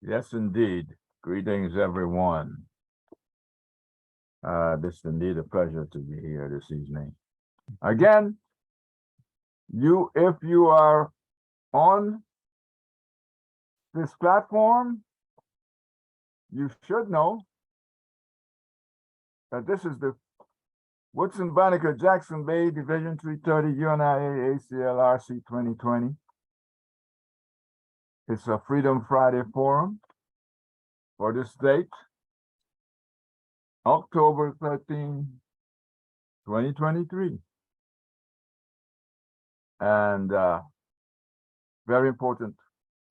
Yes, indeed. Greetings, everyone. This is indeed a pleasure to be here this evening. Again, if you are on this platform, you should know that this is the Woodson Banneker Jackson Bay Division 330 UNIA ACL RC 2020. It's a Freedom Friday Forum for this date, October 13, 2023. And very important,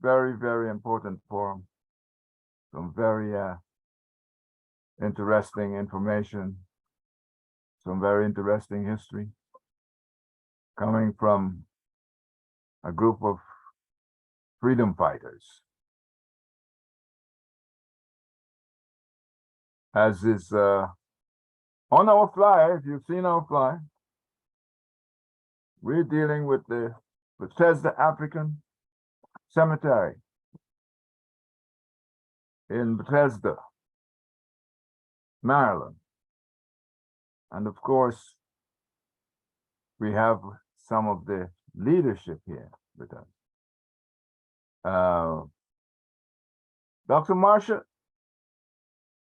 very, very important forum. Some very interesting information, some very interesting history coming from a group of freedom fighters. As is on our flyer, if you've seen our flyer, we're dealing with the Bethesda African Cemetery in Bethesda, Maryland. And of course, we have some of the leadership here with us. Dr. Marsha,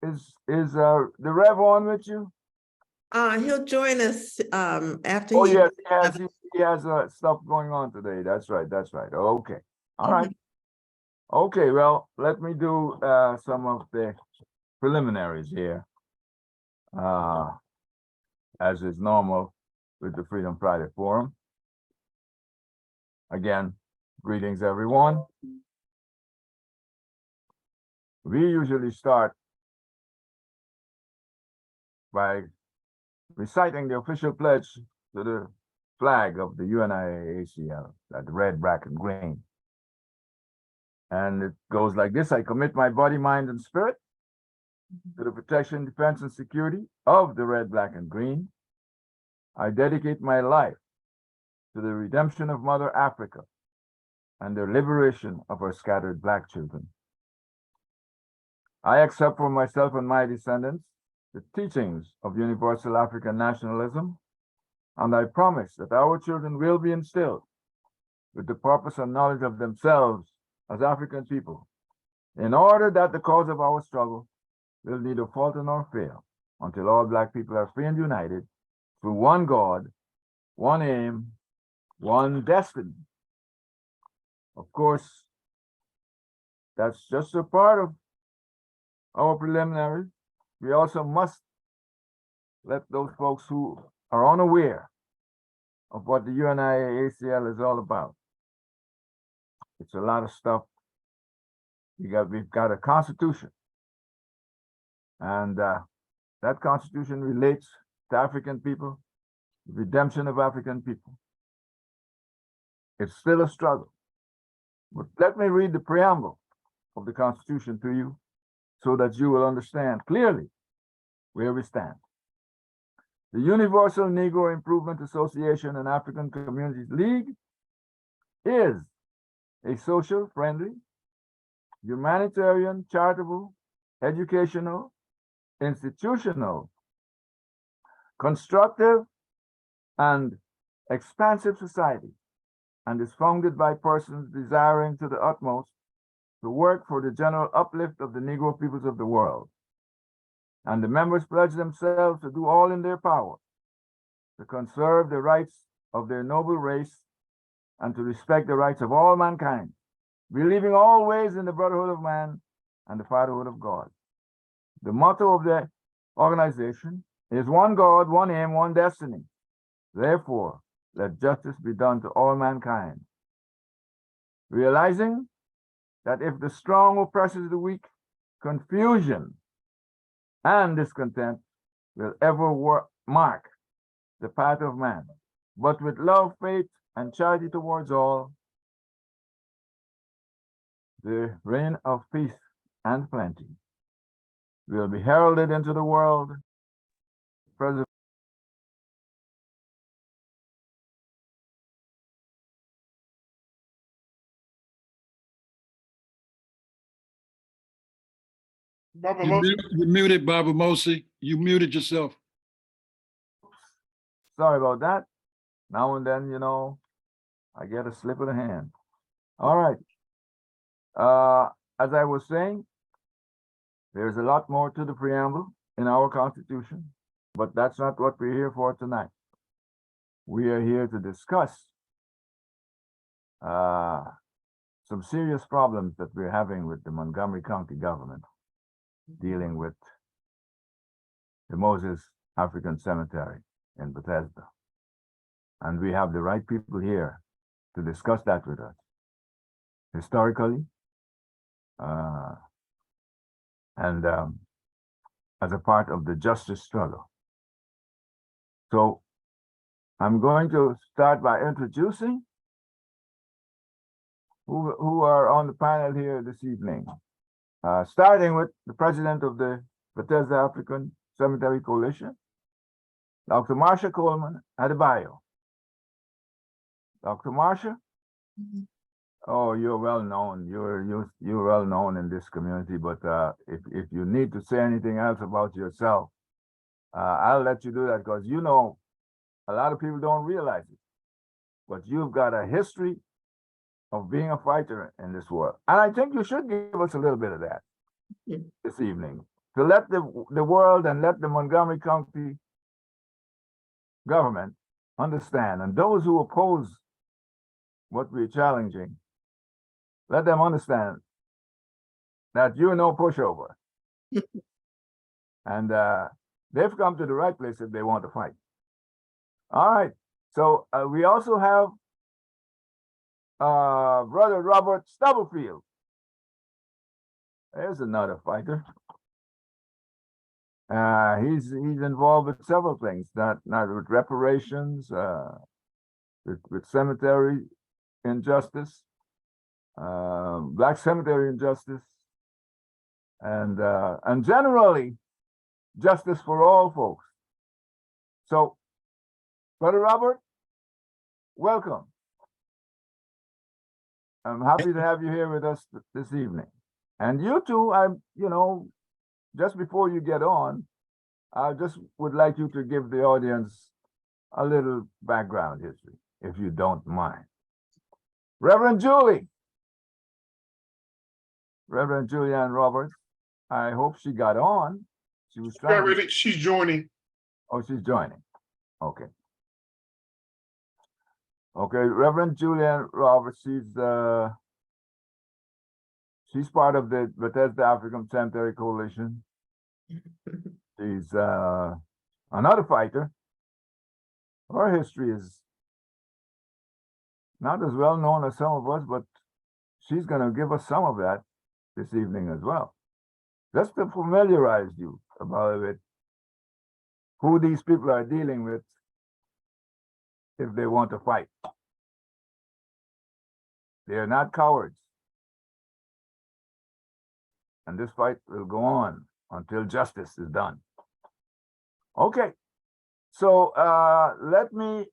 is the Rev on with you? He'll join us after Oh, he. yes, he has stuff going on today. That's right. Okay. All right. Okay, well, let me do some of the preliminaries here. As is normal with the Freedom Friday Forum. Again, greetings, everyone. We usually start by reciting the official pledge to the flag of the UNIA-ACL, that red, black, and green. And it goes like this: I commit my body, mind, and spirit to the protection, defense, and security of the red, black, and green. I dedicate my life to the redemption of Mother Africa and the liberation of her scattered Black children. I accept for myself and my descendants the teachings of universal African nationalism, and I promise that our children will be instilled with the purpose and knowledge of themselves as African people, in order that the cause of our struggle will neither falter nor fail until all Black people are free and united through one God, one aim, one destiny. Of course, that's just a part of our preliminaries. We also must let those folks who are unaware of what the UNIA-ACL is all about. It's a lot of stuff. We've got a constitution, and that constitution relates to African people, the redemption of African people. It's still a struggle. But let me read the preamble of the Constitution to you so that you will understand clearly where we stand. The Universal Negro Improvement Association and African Communities League is a social, friendly, humanitarian, charitable, educational, institutional, constructive, and expansive society, and is founded by persons desiring to the utmost to work for the general uplift of the Negro peoples of the world. And the members pledge themselves to do all in their power to conserve the rights of their noble race and to respect the rights of all mankind, believing always in the brotherhood of man and the fatherhood of God. The motto of the organization is one God, one aim, one destiny. Therefore, let justice be done to all mankind. Realizing that if the strong oppresses the weak, confusion and discontent will ever mark the path of man. But with love, faith, and charity towards all, the reign of peace and plenty will be heralded into the world. President You muted, Barbara Mosley. You muted yourself. Sorry about that. Now and then, I get a slip of the hand. All right. As I was saying, there's a lot more to the preamble in our Constitution, but that's not what we're here for tonight. We are here to discuss some serious problems that we're having with the Montgomery County government dealing with the Moses African Cemetery in Bethesda. And we have the right people here to discuss that with us. Historically, and as a part of the justice struggle. So I'm going to start by introducing who are on the panel here this evening. Starting with the president of the Bethesda African Cemetery Coalition, Dr. Marsha Coleman-Adebayo. Dr. Marsha? Oh, you're well known. You're well known in this community. But if you need to say anything else about yourself, I'll let you do that, because a lot of people don't realize it. But you've got a history of being a fighter in this world, and I think you should give us a little bit of that this evening, to let the world and let the Montgomery County government understand, and those who oppose what we're challenging, let them understand that you're no pushover. And they've come to the right place if they want to fight. All right. So we also have Brother Robert Stubblefield. There's another fighter. He's involved with several things, not with reparations, with cemetery injustice, Black cemetery injustice, and generally justice for all folks. So, Brother Robert, welcome. I'm happy to have you here with us this evening. And you two, just before you get on, I just would like you to give the audience a little background history, if you don't mind. Reverend Julianne Robertson, I hope she got on. She was trying. She's joining. Oh, she's joining. Okay. Okay, Reverend Julianne Robertson, she's part of the Bethesda African Cemetery Coalition. She's another fighter. Her history is not as well known as some of us, but she's going to give us some of that this evening as well. Just to familiarize you about it, who these people are dealing with if they want to fight. They're not cowards. And this fight will go on until justice is done. Okay, so let me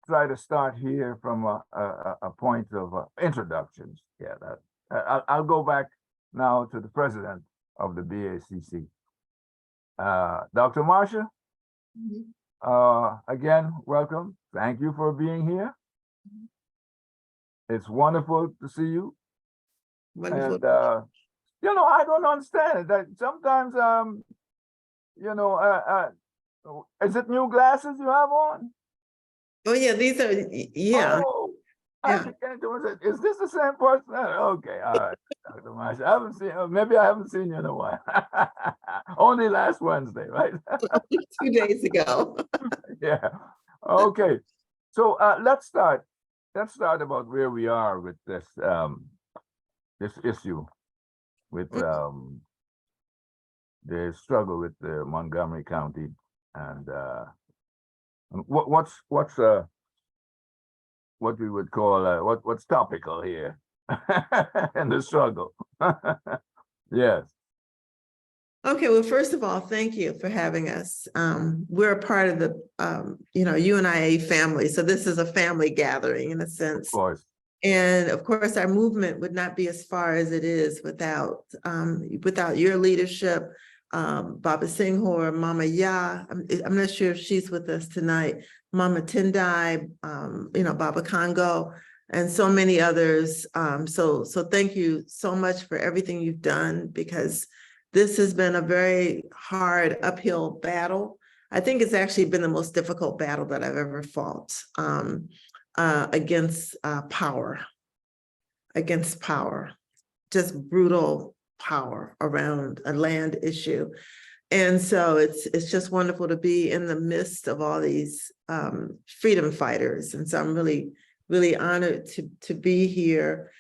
try to start here from a point of introductions. Yeah, I'll go back now to the president of the BACC. Dr. Marsha, again, welcome. Thank you for being here. It's wonderful to see you. Wonderful. And I don't understand it. That sometimes is it new glasses you have on? Oh yeah, these are, yeah. Oh, Yeah. Is this the same person? Okay, all right, Dr. Marsha. I haven't seen. Maybe I haven't seen you in a while. Only last Wednesday, right? 2 days ago. Yeah. Okay. So let's start. Let's start about where we are with this this issue with the struggle with the Montgomery County and what's what we would call what's topical here in the struggle. Yes. Okay, well, first of all, thank you for having us. We're a part of the UNIA family, so this is a family gathering in a sense. Of course. And of course, our movement would not be as far as it is without your leadership, Baba Singhor, Mama Ya. I'm not sure if she's with us tonight. Mama Tendai, Baba Congo, and so many others. So thank you so much for everything you've done, because this has been a very hard uphill battle. I think it's actually been the most difficult battle that I've ever fought. Against power, just brutal power around a land issue. And so it's just wonderful to be in the midst of all these freedom fighters. And so I'm really, really honored to be here.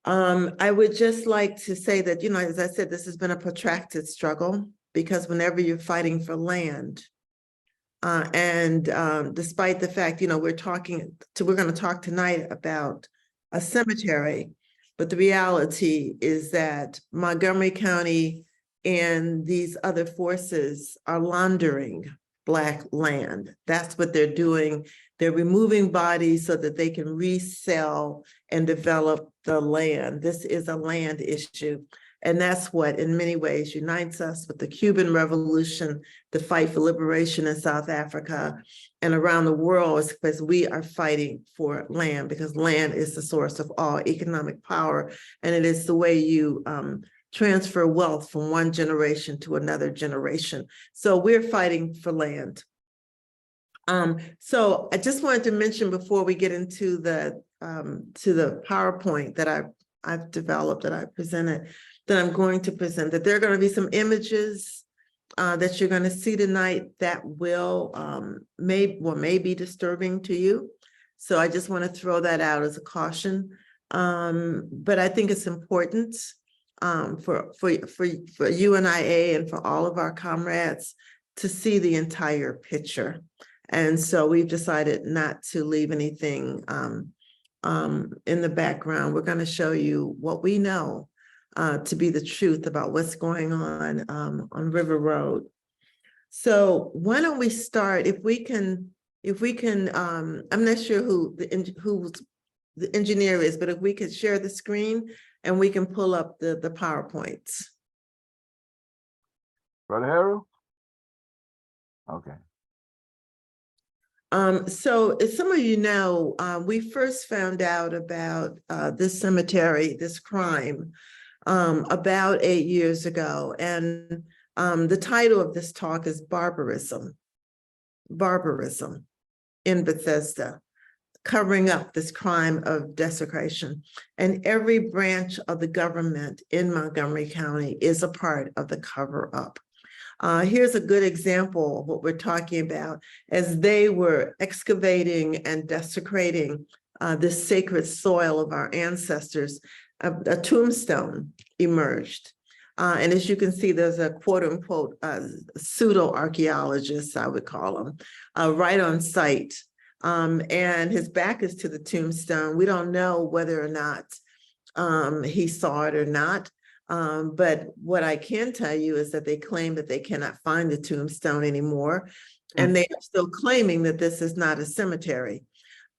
I would just like to say that, as I said, this has been a protracted struggle, because whenever you're fighting for land, despite the fact, we're going to talk tonight about a cemetery, but the reality is that Montgomery County and these other forces are laundering Black land. That's what they're doing. They're removing bodies so that they can resell and develop the land. This is a land issue. And that's what, in many ways, unites us with the Cuban Revolution, the fight for liberation in South Africa and around the world, is because we are fighting for land, because land is the source of all economic power. And it is the way you transfer wealth from one generation to another generation. So we're fighting for land. So I just wanted to mention, before we get into the PowerPoint that I've developed, that I presented, that I'm going to present, that there are going to be some images that you're going to see tonight that will may be disturbing to you. So I just want to throw that out as a caution. But I think it's important for UNIA and for all of our comrades to see the entire picture. And so we've decided not to leave anything in the background. We're going to show you what we know to be the truth about what's going on River Road. So why don't we start? If we can, I'm not sure who the engineer is, but if we could share the screen and we can pull up the PowerPoints. Brother Harold? Okay. So as some of you know, we first found out about this cemetery, this crime, about 8 years ago. And the title of this talk is Barbarism in Bethesda, covering up this crime of desecration. And every branch of the government in Montgomery County is a part of the cover-up. Here's a good example of what we're talking about. As they were excavating and desecrating this sacred soil of our ancestors, a tombstone emerged. And as you can see, there's a quote unquote pseudo-archaeologist, I would call him, right on site. And his back is to the tombstone. We don't know whether or not he saw it or not. But what I can tell you is that they claim that they cannot find the tombstone anymore. And they are still claiming that this is not a cemetery.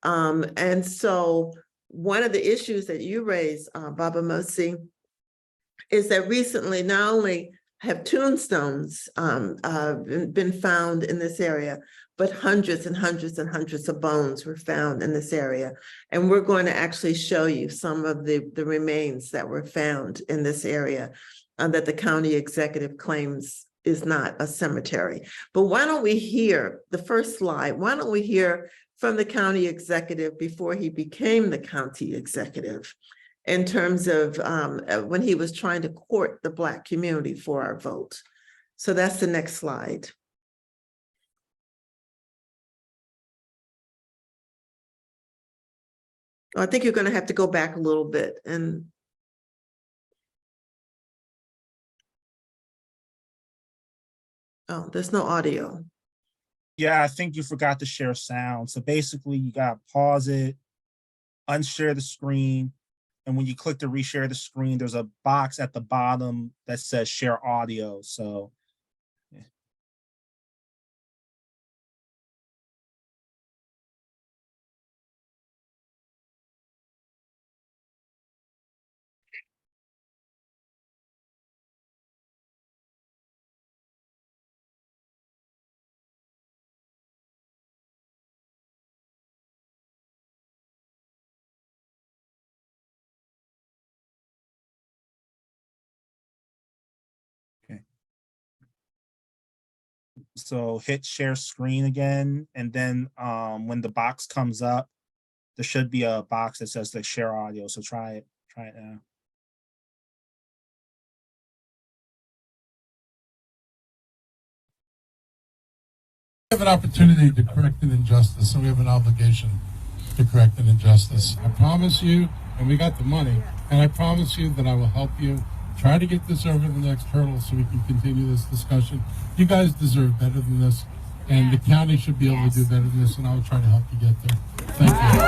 And so one of the issues that you raised, Baba Mosi, is that recently not only have tombstones been found in this area, but hundreds and hundreds and hundreds of bones were found in this area. And we're going to actually show you some of the remains that were found in this area that the county executive claims is not a cemetery. But why don't we hear the first slide? Why don't we hear from the county executive before he became the county executive, in terms of when he was trying to court the Black community for our vote. So that's the next slide. I think you're going to have to go back a little bit and. Oh, there's no audio. Yeah, I think you forgot to share sound. So basically you got to pause it, unshare the screen. And when you click to reshare the screen, there's a box at the bottom that says share audio. So So hit share screen again, and then when the box comes up, there should be a box that says like share audio. So try it now. We have an opportunity to correct an injustice, and we have an obligation to correct an injustice. I promise you, and we got the money, and I promise you that I will help you try to get this over the next hurdle so we can continue this discussion. You guys deserve better than this, and the county should be able to do better than this, and I will try to help you get there. Thank you.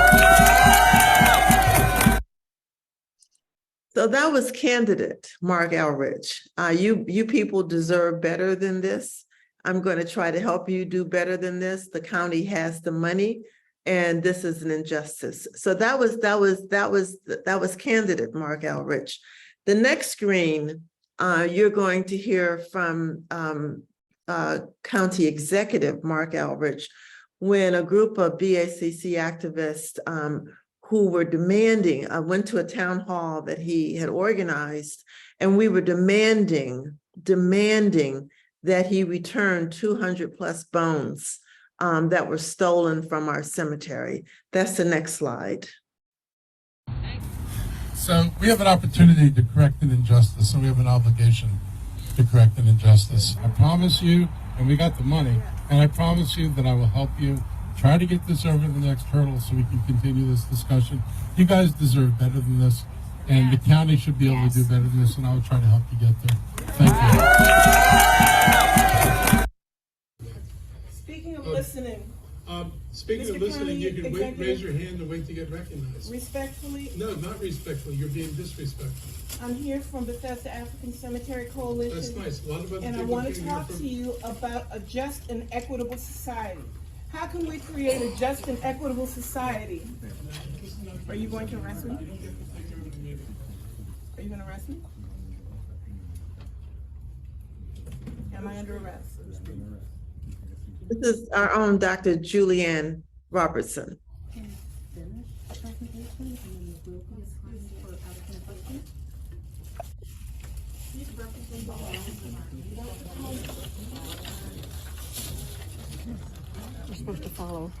So that was candidate Mark Elrich. You people deserve better than this. I'm going to try to help you do better than this. The county has the money, and this is an injustice. So that was candidate Mark Elrich. The next screen, you're going to hear from County Executive Mark Elrich, when a group of BACC activists who were demanding, I went to a town hall that he had organized, and we were demanding that he return 200 plus bones that were stolen from our cemetery. That's the next slide. So we have an opportunity to correct an injustice, and we have an obligation to correct an injustice. I promise you, and we got the money, and I promise you that I will help you try to get this over the next hurdle so we can continue this discussion. You guys deserve better than this, and the county should be able to do better than this, and I will try to help you get there. Thank you. Speaking of listening, Speaking Mr. of listening, you County can Executive- raise your hand and wait to get recognized. respectfully, No, not respectfully. You're being disrespectful. I'm here from Bethesda African Cemetery Coalition. That's nice. A lot of other And I people want to came here talk from- to you about a just and equitable society. How can we create a just and equitable society? Are you going to arrest me? Are you going to arrest me? Am I under arrest? This is our own Dr. Julianne Robertson. We're supposed to follow.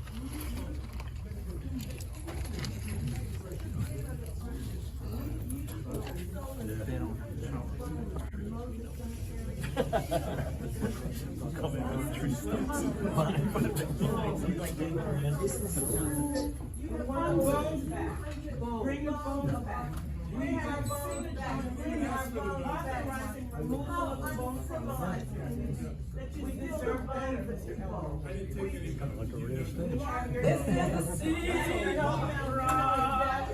Bring your phones back. We have phones back. Bring our phones back. Remove all of the phones from the line. That you deserve better than your phone. This is the city of pride.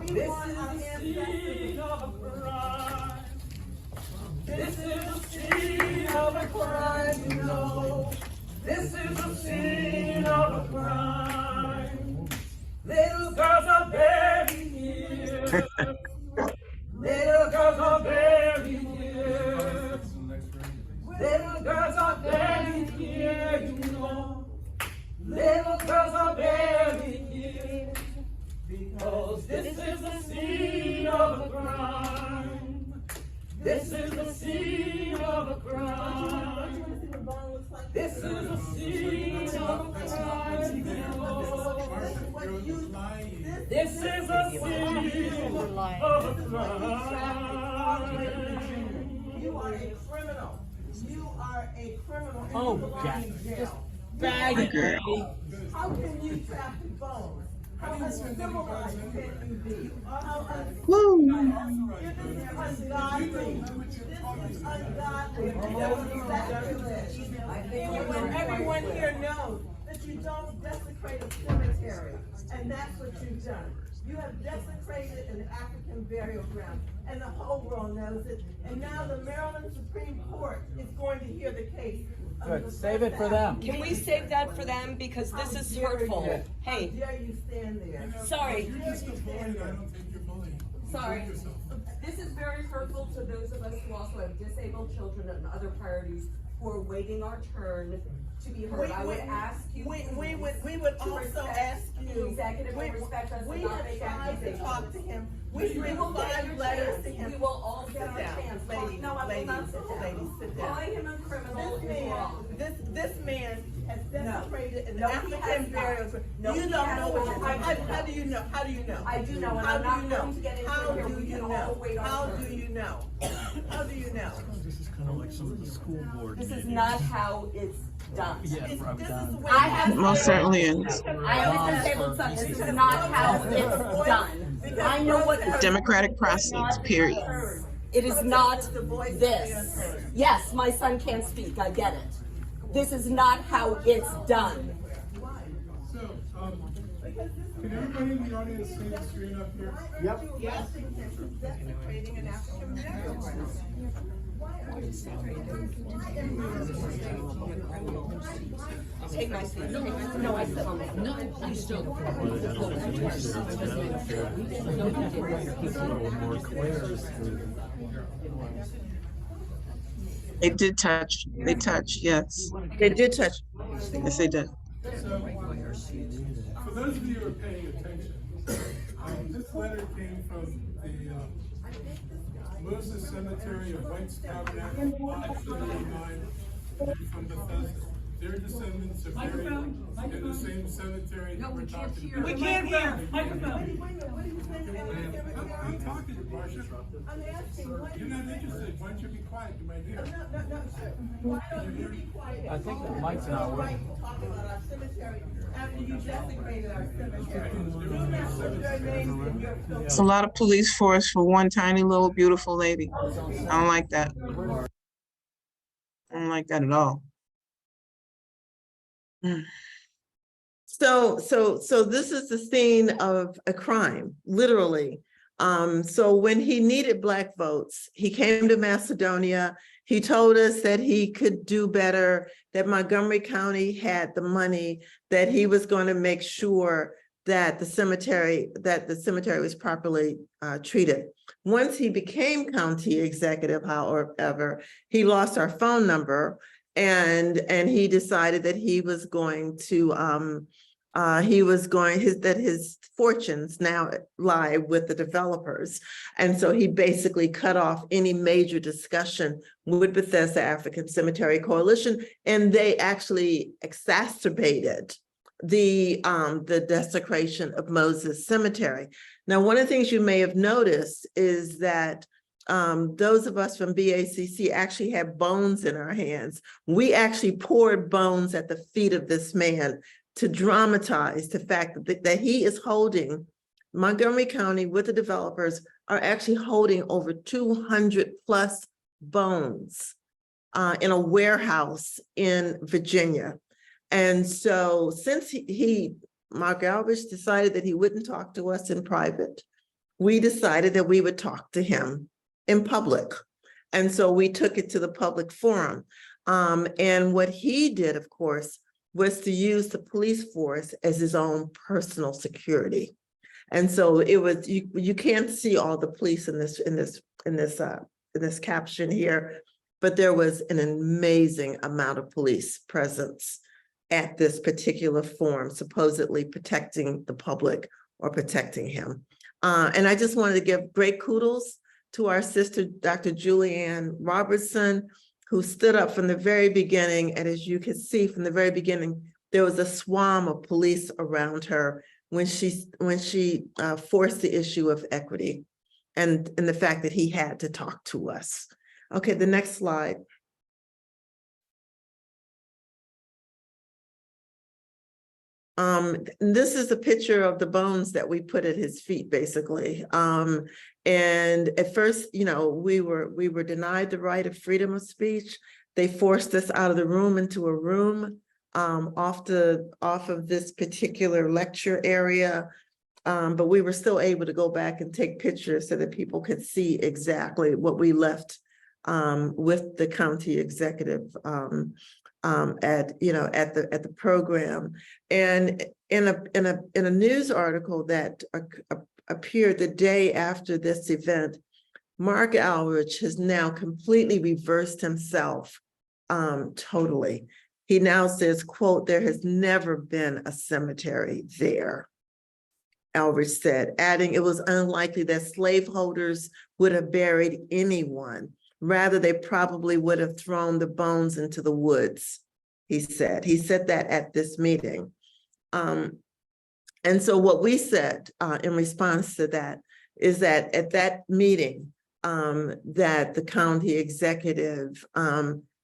This is the city of pride. This is the scene of a crime, you know. This is the scene of a crime. Little girls are buried here. Little girls are buried here. Little girls are buried here, you know. Little girls are buried here. Because this is the scene of a crime. This is the scene of a crime. This is the scene of a crime. This is the scene of a crime. You are a criminal. You are a criminal. Oh, God. Bag it. How can you trap the bones? How uncivilized can you be? How ungodly. This is ungodly. And everyone here knows that you don't desecrate a cemetery, and that's what you've done. You have desecrated an African burial ground, and the whole world knows it. And now the Maryland Supreme Court is going to hear the case. Good, save it for them. Can we save that for them? Because this is hurtful. How Hey, dare you stand there? sorry, Sorry. This is very hurtful to those of us who also have disabled children and other priorities who are waiting our turn to be heard. I would ask you. We would also ask you. executive will respect us We and not have make tried to accusations. talk to him. We We've written will get 5 your letters to chance. him. We will all get Sit our down, chance. ladies, No, I will not sit down. ladies, sit down. Calling him a criminal This is man, wrong. this man has desecrated an No, he African has burial not. ground. No, You he don't has know what not. you're I talking do about. How do you know? How do you know? I do know, and How I'm do not you know? going to get into How it here. do We you can all know? wait our How turn. do you know? How do you know? This is kind of like some of the school board This is meetings. not how it's done. Yeah, This is from the down. way. I have. Most certainly is. I have a disabled son. This is not how it's done. I know what. Democratic process, period. It is not The voice of the this. unheard. Yes, my son can't speak. I get it. This is not how it's done. So, can everybody in the audience see the screen up here? Yep. You arresting him for desecrating an African burial ground. Why are you Take my seat. No, I sit on that. No, please don't. They did touch. They touched, yes. They did touch. Yes, they did. For those of you who are paying attention, this letter came from the Moses Cemetery of White's Tabernacle, 579 from Bethesda. Their descendants are buried in the same cemetery that we're talking about. We can't hear. Microphone. I'm talking, Marsha. I'm asking, why You're not interested. Why don't you be quiet? You might hear. no, sir. Why don't you be quiet? I think the mic's not working. Talk about our cemetery after you desecrated our cemetery. Do not put their names in your filth. It's a lot of police force for one tiny little beautiful lady. I don't like that. I don't like that at all. So this is the scene of a crime, literally. So when he needed Black votes, he came to Macedonia. He told us that he could do better, that Montgomery County had the money, that he was going to make sure that the cemetery was properly treated. Once he became county executive, however, he lost our phone number. And he decided that he was going to his fortunes now lie with the developers. And so he basically cut off any major discussion with Bethesda African Cemetery Coalition, and they actually exacerbated the desecration of Moses Cemetery. Now, one of the things you may have noticed is that those of us from BACC actually have bones in our hands. We actually poured bones at the feet of this man to dramatize the fact that he is holding, Montgomery County with the developers are actually holding over 200 plus bones in a warehouse in Virginia. And so since Mark Alvich decided that he wouldn't talk to us in private, we decided that we would talk to him in public. And so we took it to the public forum. And what he did, of course, was to use the police force as his own personal security. And so it was, you can't see all the police in this caption here, but there was an amazing amount of police presence at this particular forum, supposedly protecting the public or protecting him. And I just wanted to give great kudos to our sister, Dr. Julianne Robertson, who stood up from the very beginning. And as you can see from the very beginning, there was a swarm of police around her when she forced the issue of equity and the fact that he had to talk to us. Okay, the next slide. This is a picture of the bones that we put at his feet, basically. And at first, we were denied the right of freedom of speech. They forced us out of the room into a room off of this particular lecture area. But we were still able to go back and take pictures so that people could see exactly what we left with the county executive at the program. And in a news article that appeared the day after this event, Mark Alvich has now completely reversed himself totally. He now says, quote, "There has never been a cemetery there." Aldrich said, adding it was unlikely that slaveholders would have buried anyone. Rather, they probably would have thrown the bones into the woods, he said. He said that at this meeting. And so what we said in response to that is that at that meeting, that the county executive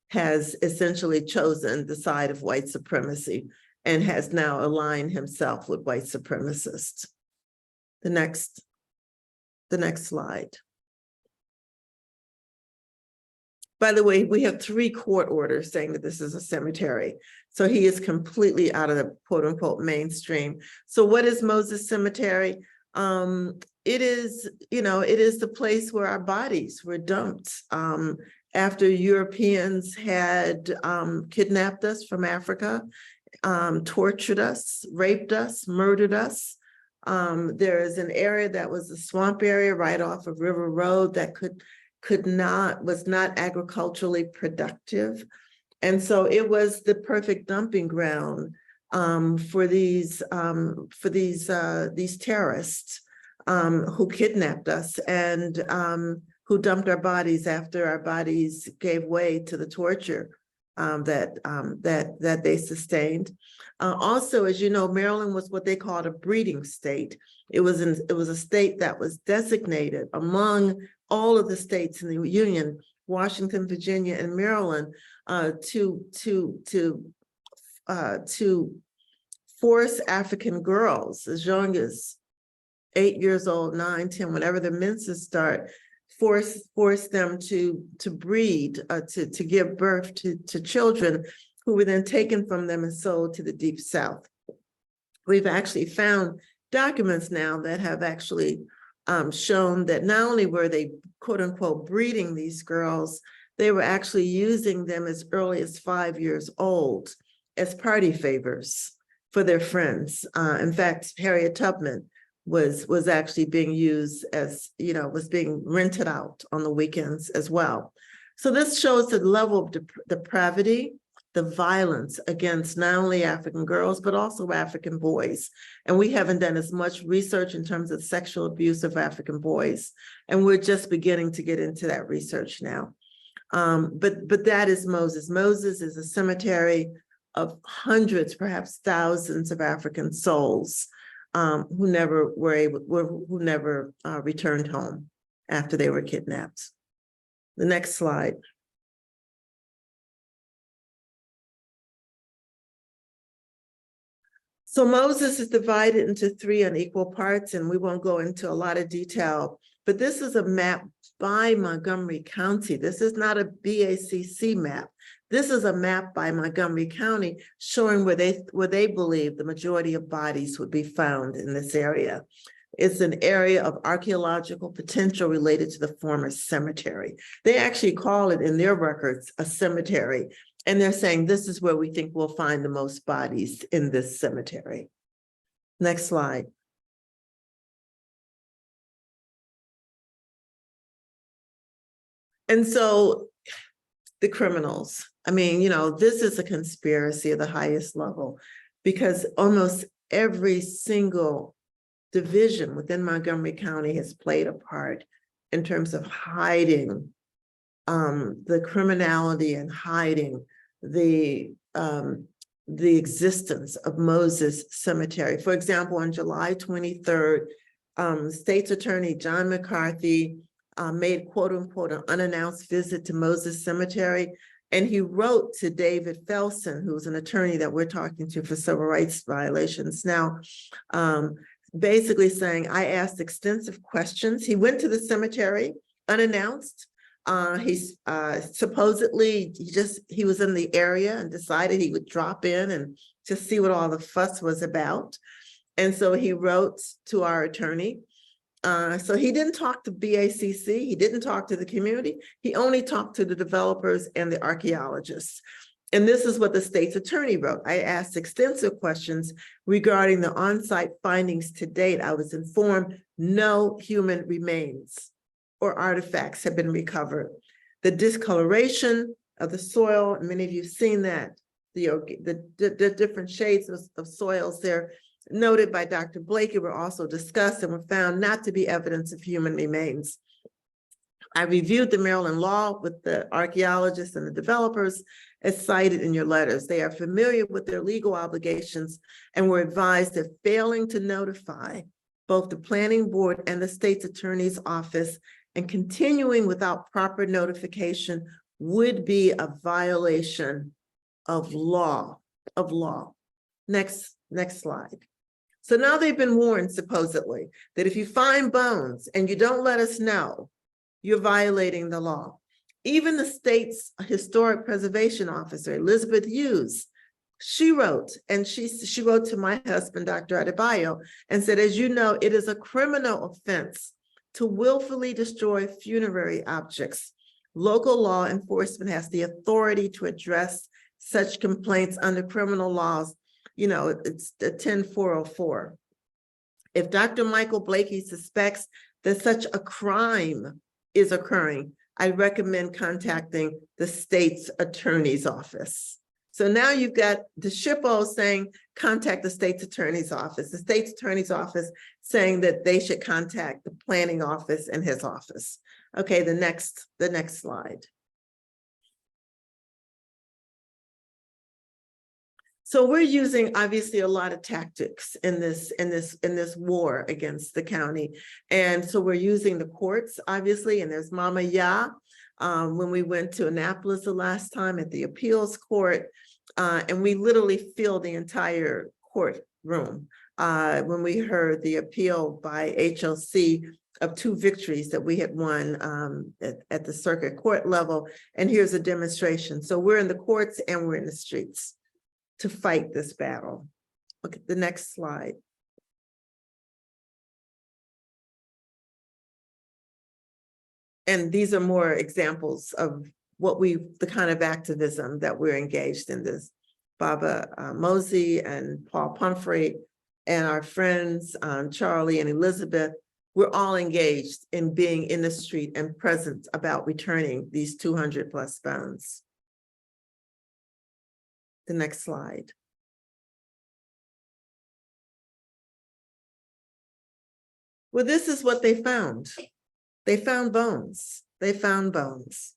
has essentially chosen the side of white supremacy and has now aligned himself with white supremacists. The next slide. By the way, we have 3 court orders saying that this is a cemetery. So he is completely out of the quote unquote mainstream. So what is Moses Cemetery? It is, it is the place where our bodies were dumped after Europeans had kidnapped us from Africa, tortured us, raped us, murdered us. There is an area that was a swamp area right off of River Road that was not agriculturally productive. And so it was the perfect dumping ground for these terrorists who kidnapped us and who dumped our bodies after our bodies gave way to the torture that they sustained. Also, as you know, Maryland was what they called a breeding state. It was a state that was designated among all of the states in the Union, Washington, Virginia, and Maryland, to force African girls as young as 8 years old, 9, 10, whenever the menses start, force them to breed, to give birth to children who were then taken from them and sold to the Deep South. We've actually found documents now that have actually shown that not only were they quote unquote breeding these girls, they were actually using them as early as 5 years old as party favors for their friends. In fact, Harriet Tubman was actually being used as, was being rented out on the weekends as well. So this shows the level of depravity, the violence against not only African girls, but also African boys. And we haven't done as much research in terms of sexual abuse of African boys. And we're just beginning to get into that research now. But that is Moses. Moses is a cemetery of hundreds, perhaps thousands of African souls who never returned home after they were kidnapped. The next slide. So Moses is divided into 3 unequal parts, and we won't go into a lot of detail, but this is a map by Montgomery County. This is not a BACC map. This is a map by Montgomery County showing where they believe the majority of bodies would be found in this area. It's an area of archaeological potential related to the former cemetery. They actually call it in their records a cemetery. And they're saying, this is where we think we'll find the most bodies in this cemetery. Next slide. And so the criminals, this is a conspiracy at the highest level because almost every single division within Montgomery County has played a part in terms of hiding the criminality and hiding the existence of Moses Cemetery. For example, on July 23rd, State's Attorney John McCarthy made quote unquote an unannounced visit to Moses Cemetery. And he wrote to David Felsen, who's an attorney that we're talking to for civil rights violations now, basically saying, I asked extensive questions. He went to the cemetery unannounced. He's supposedly, he was in the area and decided he would drop in and just see what all the fuss was about. And so he wrote to our attorney. So he didn't talk to BACC, he didn't talk to the community, he only talked to the developers and the archaeologists. And this is what the state's attorney wrote. I asked extensive questions regarding the on-site findings to date. I was informed no human remains or artifacts have been recovered. The discoloration of the soil, and many of you have seen that, the different shades of soils there, noted by Dr. Blakey were also discussed and were found not to be evidence of human remains. I reviewed the Maryland law with the archaeologists and the developers as cited in your letters. They are familiar with their legal obligations and were advised that failing to notify both the planning board and the state's attorney's office and continuing without proper notification would be a violation of law. Next slide. So now they've been warned supposedly that if you find bones and you don't let us know, you're violating the law. Even the state's historic preservation officer, Elizabeth Hughes, she wrote, and she wrote to my husband, Dr. Adebayo, and said, as you know, it is a criminal offense to willfully destroy funerary objects. Local law enforcement has the authority to address such complaints under criminal laws. You know, it's the 10404. If Dr. Michael Blakey suspects that such a crime is occurring, I recommend contacting the state's attorney's office. So now you've got the SHPO saying, contact the state's attorney's office, the state's attorney's office saying that they should contact the planning office and his office. Okay, the next slide. So we're using obviously a lot of tactics in this war against the county. And so we're using the courts, obviously, and there's Mama Ya. When we went to Annapolis the last time at the appeals court, and we literally filled the entire courtroom when we heard the appeal by HLC of 2 victories that we had won at the circuit court level. And here's a demonstration. So we're in the courts and we're in the streets to fight this battle. Look at the next slide. And these are more examples of the kind of activism that we're engaged in. This Baba Mosey and Paul Pumphrey and our friends, Charlie and Elizabeth, we're all engaged in being in the street and present about returning these 200 plus bones. The next slide. Well, this is what they found. They found bones. They found bones.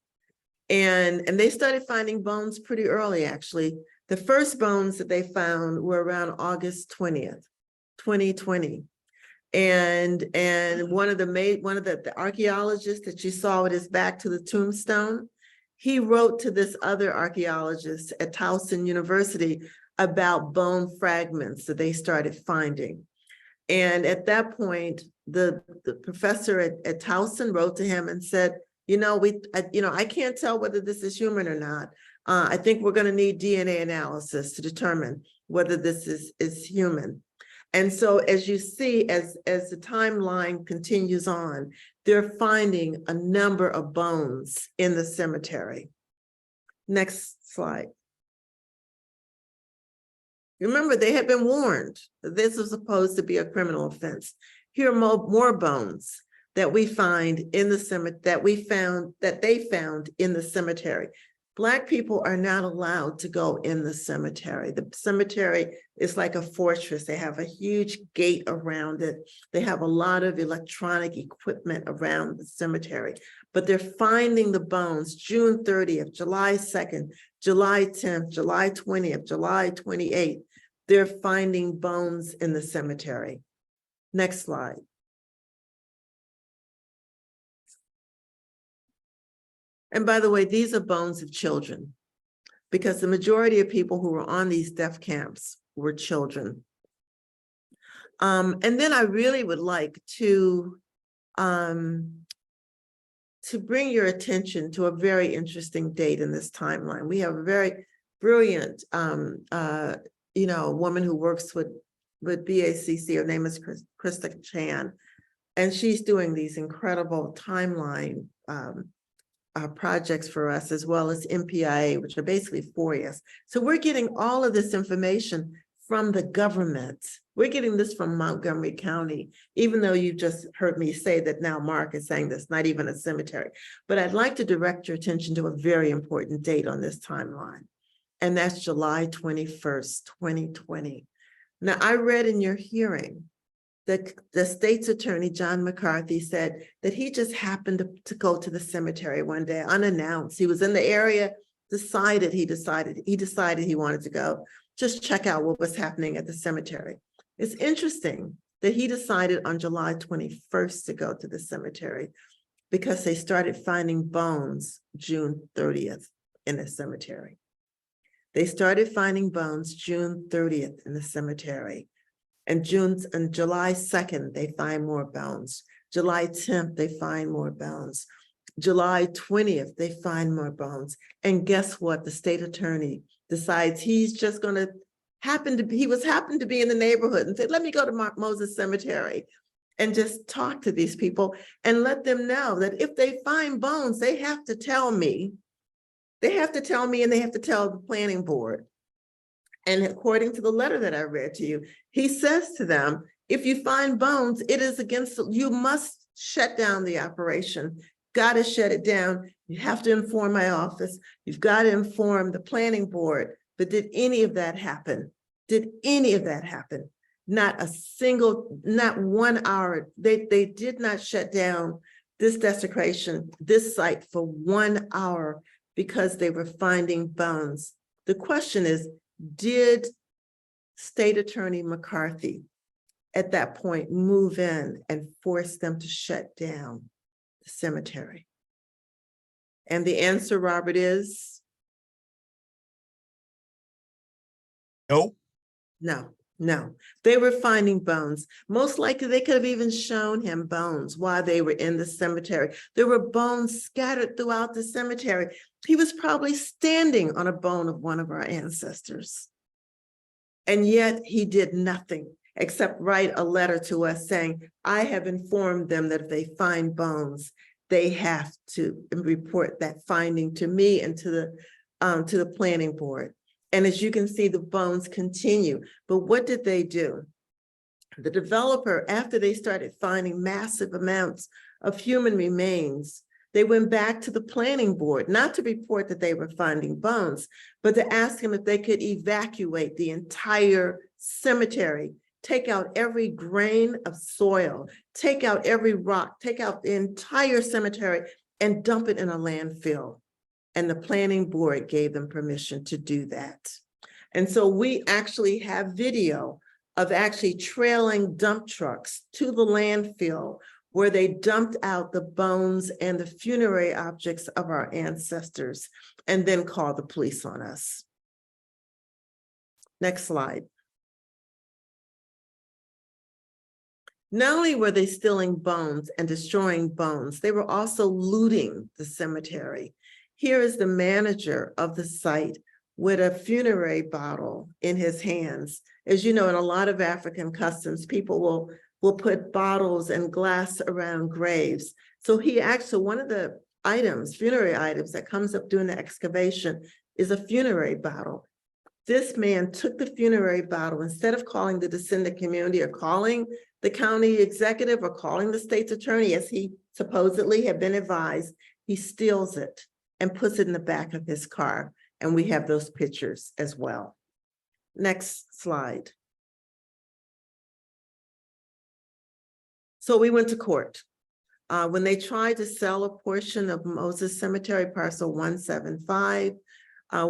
And they started finding bones pretty early, actually. The first bones that they found were around August 20th, 2020. And one of the archaeologists that you saw with his back to the tombstone, he wrote to this other archaeologist at Towson University about bone fragments that they started finding. And at that point, the professor at Towson wrote to him and said, I can't tell whether this is human or not. I think we're going to need DNA analysis to determine whether this is human. And so as you see, as the timeline continues on, they're finding a number of bones in the cemetery. Next slide. Remember, they had been warned that this was supposed to be a criminal offense. Here are more bones that we find in the cemetery, that they found in the cemetery. Black people are not allowed to go in the cemetery. The cemetery is like a fortress. They have a huge gate around it. They have a lot of electronic equipment around the cemetery, but they're finding the bones June 30th, July 2nd, July 10th, July 20th, July 28th. They're finding bones in the cemetery. Next slide. And by the way, these are bones of children, because the majority of people who were on these death camps were children. And then I really would like to bring your attention to a very interesting date in this timeline. We have a very brilliant, woman who works with BACC. Her name is Krista Chan, and she's doing these incredible timeline projects for us, as well as MPIA, which are basically FOIAs. So we're getting all of this information from the government. We're getting this from Montgomery County, even though you just heard me say that now Mark is saying that's not even a cemetery. But I'd like to direct your attention to a very important date on this timeline, and that's July 21st, 2020. Now, I read in your hearing that the state's attorney, John McCarthy, said that he just happened to go to the cemetery one day unannounced. He was in the area, decided he wanted to go, just check out what was happening at the cemetery. It's interesting that he decided on July 21st to go to the cemetery because they started finding bones June 30th in the cemetery. They started finding bones June 30th in the cemetery. And July 2nd, they find more bones. July 10th, they find more bones. July 20th, they find more bones. And guess what? The state attorney decides he's just going to happened to be in the neighborhood and said, let me go to Moses Cemetery and just talk to these people and let them know that if they find bones, they have to tell me. They have to tell me and they have to tell the planning board. And according to the letter that I read to you, he says to them, if you find bones, it is against, you must shut down the operation. Got to shut it down. You have to inform my office. You've got to inform the planning board. But did any of that happen? Did any of that happen? Not a single, not 1 hour. They did not shut down this desecration, this site for 1 hour because they were finding bones. The question is, did State Attorney McCarthy at that point move in and force them to shut down the cemetery? And the answer, Robert, is Nope. No. They were finding bones. Most likely they could have even shown him bones while they were in the cemetery. There were bones scattered throughout the cemetery. He was probably standing on a bone of one of our ancestors. And yet he did nothing except write a letter to us saying, I have informed them that if they find bones, they have to report that finding to me and to the planning board. And as you can see, the bones continue. But what did they do? The developer, after they started finding massive amounts of human remains, they went back to the planning board, not to report that they were finding bones, but to ask them if they could evacuate the entire cemetery, take out every grain of soil, take out every rock, take out the entire cemetery and dump it in a landfill. And the planning board gave them permission to do that. And so we actually have video of actually trailing dump trucks to the landfill where they dumped out the bones and the funerary objects of our ancestors and then called the police on us. Next slide. Not only were they stealing bones and destroying bones, they were also looting the cemetery. Here is the manager of the site with a funerary bottle in his hands. As you know, in a lot of African customs, people will put bottles and glass around graves. So he actually, one of the items, funerary items that comes up during the excavation is a funerary bottle. This man took the funerary bottle, instead of calling the descendant community or calling the county executive or calling the state's attorney, as he supposedly had been advised, he steals it and puts it in the back of his car. And we have those pictures as well. Next slide. So we went to court. When they tried to sell a portion of Moses Cemetery parcel 175,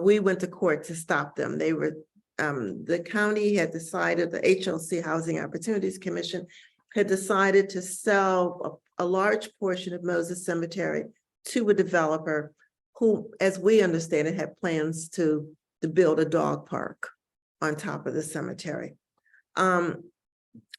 we went to court to stop them. They were, the county had decided, the HLC Housing Opportunities Commission had decided to sell a large portion of Moses Cemetery to a developer who, as we understand it, had plans to build a dog park on top of the cemetery.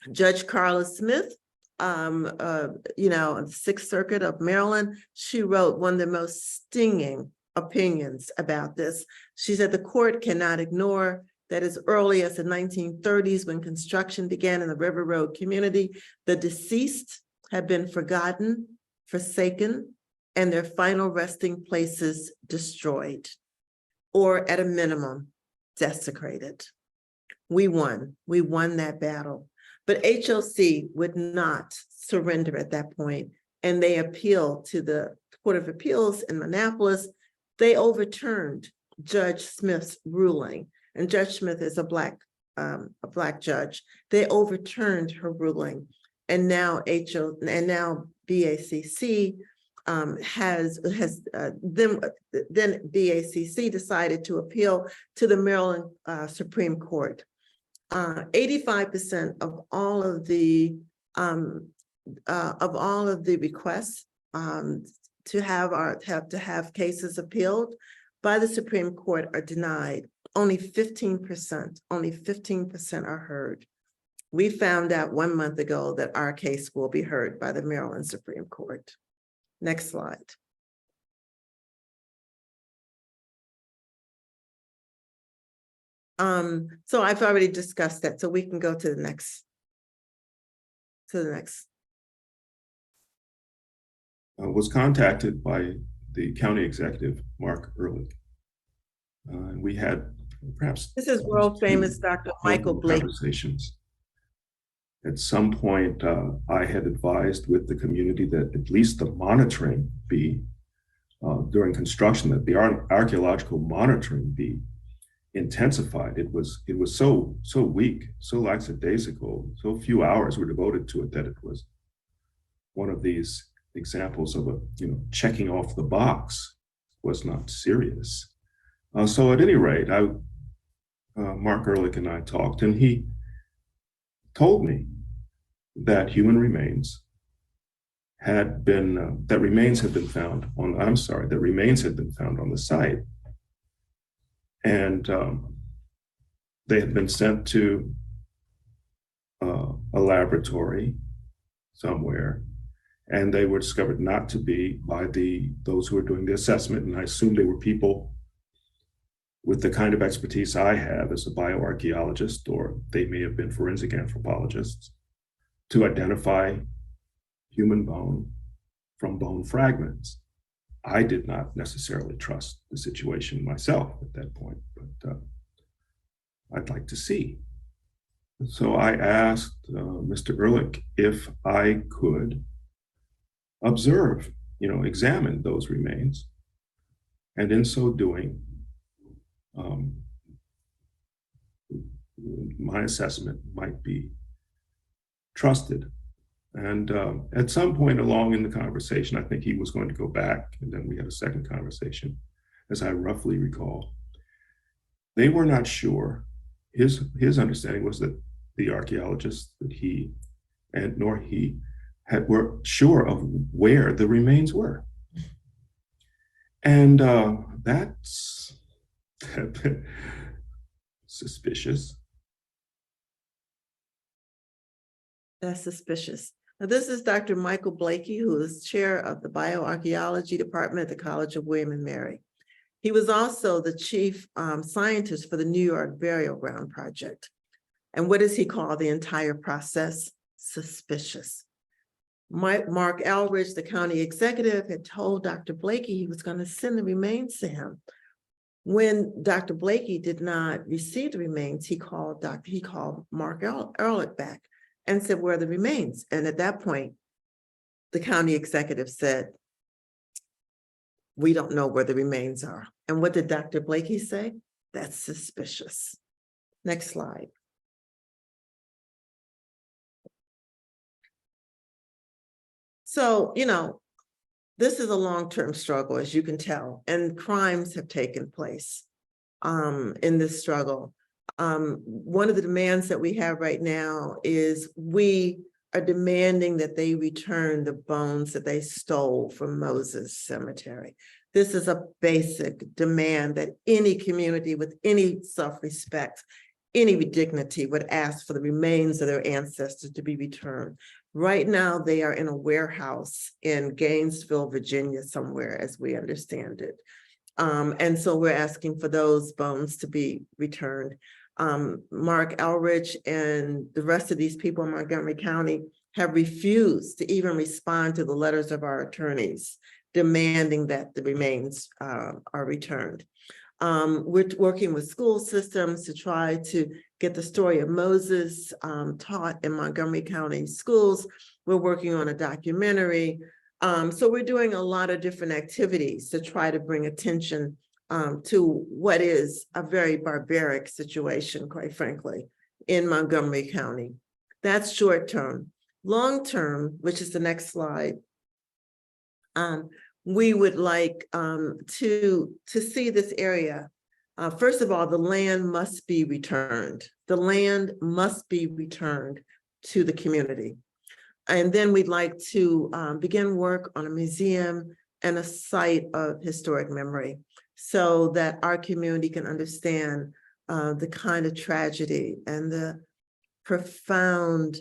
Judge Carla Smith, the Sixth Circuit of Maryland, she wrote one of the most stinging opinions about this. She said the court cannot ignore that as early as the 1930s, when construction began in the River Road community, the deceased had been forgotten, forsaken, and their final resting places destroyed, or at a minimum, desecrated. We won that battle, but HLC would not surrender at that point, and they appealed to the Court of Appeals in Minneapolis. They overturned Judge Smith's ruling, and Judge Smith is a Black a Black judge. They overturned her ruling, and now BACC then BACC decided to appeal to the Maryland Supreme Court. 85% of all of the requests to have cases appealed by the Supreme Court are denied. Only 15% are heard. We found out 1 month ago that our case will be heard by the Maryland Supreme Court. Next slide. So I've already discussed that, so we can go to the next. Was contacted by the county executive, Mark Ehrlich. And we had perhaps— This is world famous Dr. Michael Blake. Conversations. At some point, I had advised with the community that at least the monitoring be, during construction, that the archaeological monitoring be intensified. It was so weak, so lackadaisical, so few hours were devoted to it that it was one of these examples of checking off the box was not serious. So at any rate, Mark Ehrlich and I talked, and he told me that human remains had been that remains had been found on the site, and they had been sent to a laboratory somewhere, and they were discovered not to be by those who were doing the assessment. And I assume they were people with the kind of expertise I have as a bioarchaeologist, or they may have been forensic anthropologists, to identify human bone from bone fragments. I did not necessarily trust the situation myself at that point, but I'd like to see. So I asked Mr. Ehrlich if I could observe, examine those remains, and in so doing, my assessment might be trusted. And at some point along in the conversation, I think he was going to go back, and then we had a second conversation, as I roughly recall. They were not sure. His understanding was that the archaeologists that he and nor he were sure of where the remains were. And that's suspicious. That's suspicious. Now, this is Dr. Michael Blakey, who is chair of the bioarchaeology department at the College of William and Mary. He was also the chief scientist for the New York Burial Ground Project. And what does he call the entire process? Suspicious. Mark Elridge, the county executive, had told Dr. Blakey he was going to send the remains to him. When Dr. Blakey did not receive the remains, he called Mark Ehrlich back and said, "Where are the remains?" And at that point, the county executive said, "We don't know where the remains are." And what did Dr. Blakey say? That's suspicious. Next slide. So, this is a long-term struggle, as you can tell, and crimes have taken place in this struggle. One of the demands that we have right now is we are demanding that they return the bones that they stole from Moses Cemetery. This is a basic demand that any community with any self-respect, any dignity would ask for the remains of their ancestors to be returned. Right now, they are in a warehouse in Gainesville, Virginia, somewhere, as we understand it. And so we're asking for those bones to be returned. Mark Elridge and the rest of these people in Montgomery County have refused to even respond to the letters of our attorneys demanding that the remains are returned. We're working with school systems to try to get the story of Moses taught in Montgomery County schools. We're working on a documentary. So we're doing a lot of different activities to try to bring attention to what is a very barbaric situation, quite frankly, in Montgomery County. That's short term. Long term, which is the next slide, we would like to see this area. First of all, the land must be returned. The land must be returned to the community. And then we'd like to begin work on a museum and a site of historic memory so that our community can understand the kind of tragedy and the profound,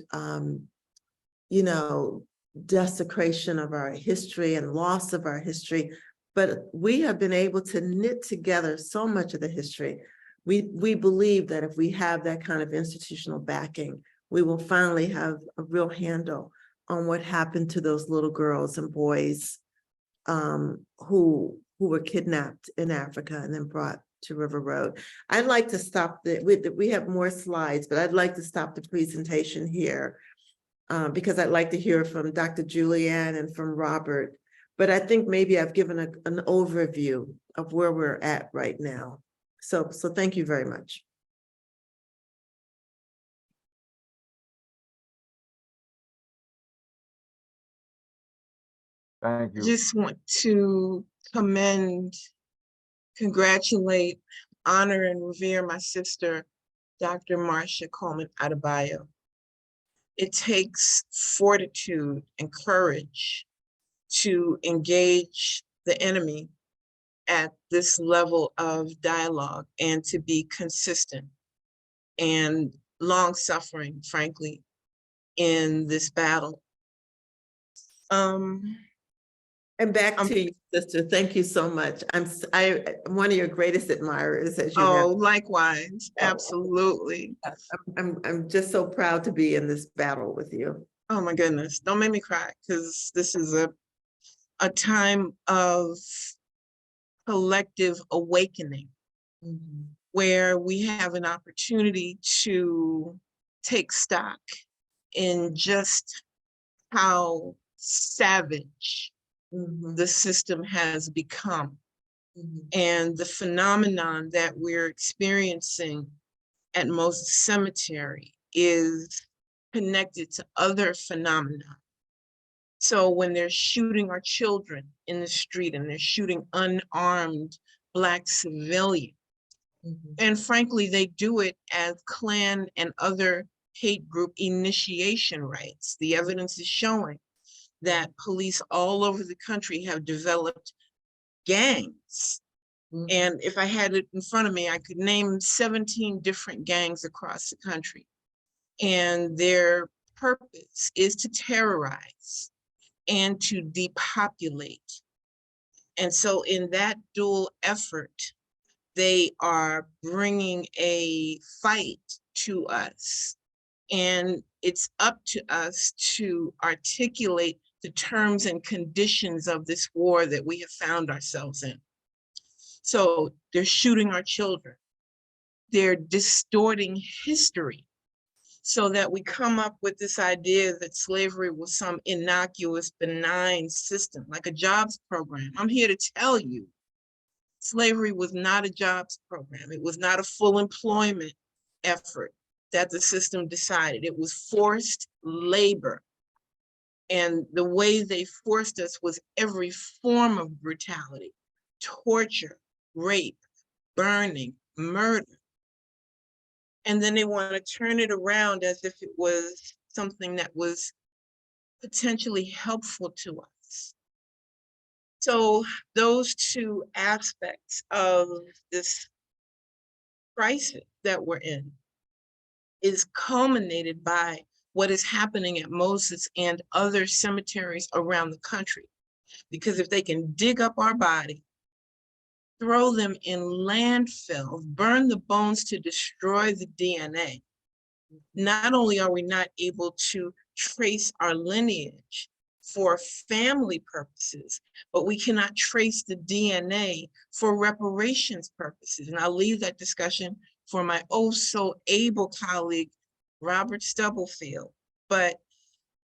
desecration of our history and loss of our history. But we have been able to knit together so much of the history. We believe that if we have that kind of institutional backing, we will finally have a real handle on what happened to those little girls and boys who were kidnapped in Africa and then brought to River Road. I'd like to stop we have more slides, but I'd like to stop the presentation here because I'd like to hear from Dr. Julianne and from Robert. But I think maybe I've given an overview of where we're at right now. So thank you very much. Thank I you. just want to congratulate, honor, and revere my sister, Dr. Marsha Coleman-Adebayo. It takes fortitude and courage to engage the enemy at this level of dialogue and to be consistent and long-suffering, frankly, in this battle. And back to you, sister. Thank you so much. I'm one of your greatest admirers, as you know. Likewise, absolutely. I'm just so proud to be in this battle with you. Oh my goodness, don't make me cry, because this is a time of collective awakening where we have an opportunity to take stock in just how savage the system has become. And the phenomenon that we're experiencing at most cemetery is connected to other phenomena. So when they're shooting our children in the street and they're shooting unarmed Black civilians, and frankly, they do it as Klan and other hate group initiation rights. The evidence is showing that police all over the country have developed gangs. And if I had it in front of me, I could name 17 different gangs across the country. And their purpose is to terrorize and to depopulate. And so in that dual effort, they are bringing a fight to us. And it's up to us to articulate the terms and conditions of this war that we have found ourselves in. So they're shooting our children. They're distorting history so that we come up with this idea that slavery was some innocuous, benign system, like a jobs program. I'm here to tell you, slavery was not a jobs program. It was not a full employment effort that the system decided. It was forced labor. And the way they forced us was every form of brutality, torture, rape, burning, murder. And then they want to turn it around as if it was something that was potentially helpful to us. So those two aspects of this crisis that we're in is culminated by what is happening at Moses and other cemeteries around the country. Because if they can dig up our body, throw them in landfill, burn the bones to destroy the DNA, not only are we not able to trace our lineage for family purposes, but we cannot trace the DNA for reparations purposes. And I'll leave that discussion for my oh so able colleague, Robert Stubblefield. But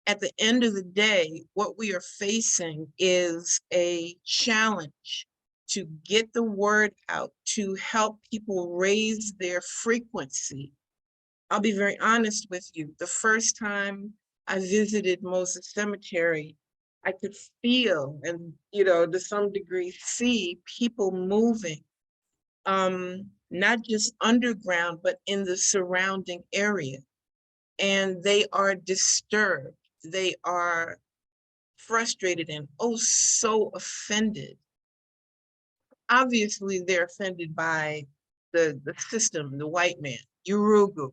at the end of the day, what we are facing is a challenge to get the word out, to help people raise their frequency I'll be very honest with you. The first time I visited Moses Cemetery, I could feel and, to some degree, see people moving, not just underground, but in the surrounding area. And they are disturbed. They are frustrated and oh, so offended. Obviously, they're offended by the system, the white man, Urugu.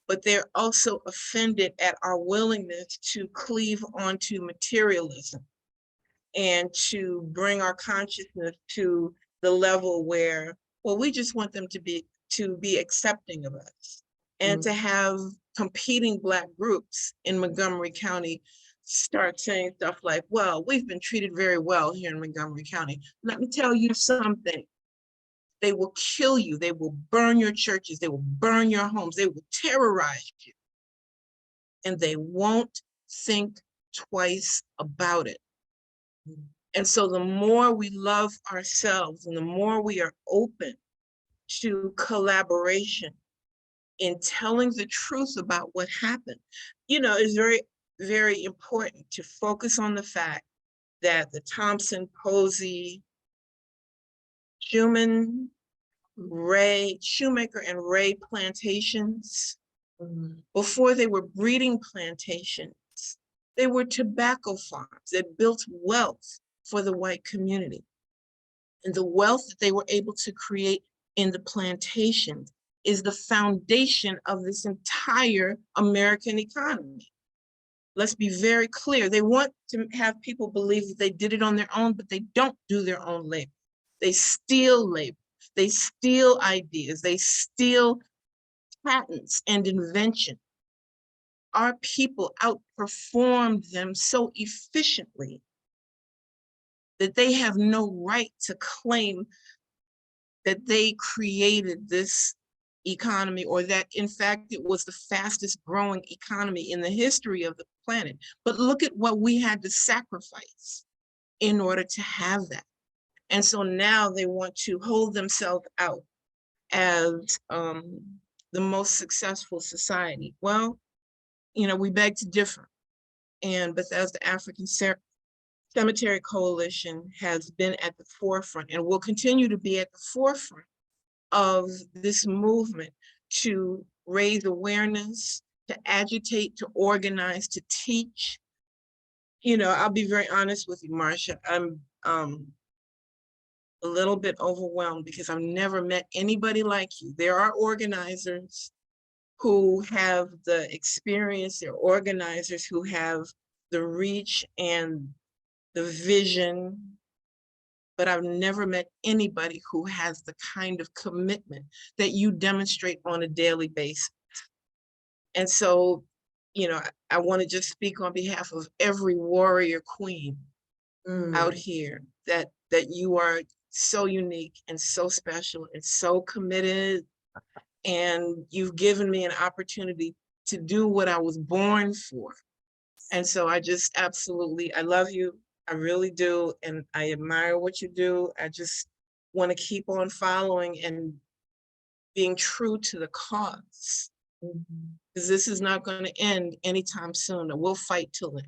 But they're also offended at our willingness to cleave onto materialism and to bring our consciousness to the level where, well, we just want them to be accepting of us. And to have competing Black groups in Montgomery County start saying stuff like, well, we've been treated very well here in Montgomery County. Let me tell you something. They will kill you. They will burn your churches. They will burn your homes. They will terrorize you. And they won't think twice about it. And so the more we love ourselves and the more we are open to collaboration in telling the truth about what happened, it's very, very important to focus on the fact that the Thompson, Posey, Shoemaker and Ray plantations, before they were breeding plantations, they were tobacco farms that built wealth for the white community. And the wealth that they were able to create in the plantations is the foundation of this entire American economy. Let's be very clear. They want to have people believe that they did it on their own, but they don't do their own labor. They steal labor. They steal ideas. They steal patents and invention. Our people outperformed them so efficiently that they have no right to claim that they created this economy or that in fact it was the fastest growing economy in the history of the planet. But look at what we had to sacrifice in order to have that. And so now they want to hold themselves out as the most successful society. Well, we beg to differ. And Bethesda African Cemetery Coalition has been at the forefront and will continue to be at the forefront of this movement to raise awareness, to agitate, to organize, to teach. I'll be very honest with you, Marsha. I'm a little bit overwhelmed because I've never met anybody like you. There are organizers who have the experience, there are organizers who have the reach and the vision, but I've never met anybody who has the kind of commitment that you demonstrate on a daily basis. And so, I want to just speak on behalf of every warrior queen out here that you are so unique and so special and so committed. And you've given me an opportunity to do what I was born for. And so I just absolutely, I love you. I really do. And I admire what you do. I just want to keep on following and being true to the cause. Because this is not going to end anytime soon. And we'll fight till the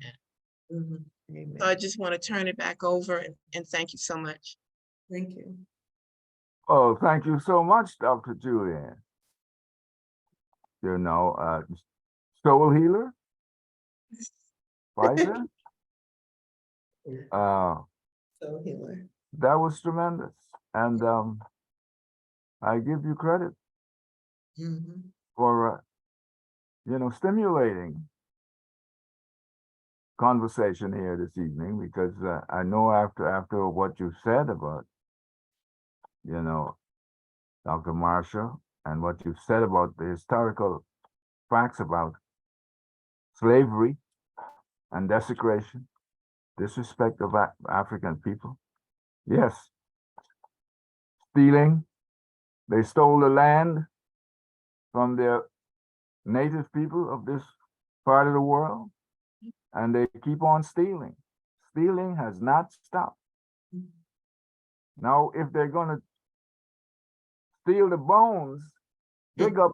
end. So I just want to turn it back over and thank you so much. Thank you. Oh, thank you so much, Dr. Julianne. Soul healer, fighter. Soul healer. That was tremendous. And I give you credit for, stimulating conversation here this evening, because I know after what you said about, Dr. Marsha, and what you said about the historical facts about slavery and desecration, disrespect of African people. Yes, stealing. They stole the land from their native people of this part of the world, and they keep on stealing. Stealing has not stopped. Now, if they're going to steal the bones, dig up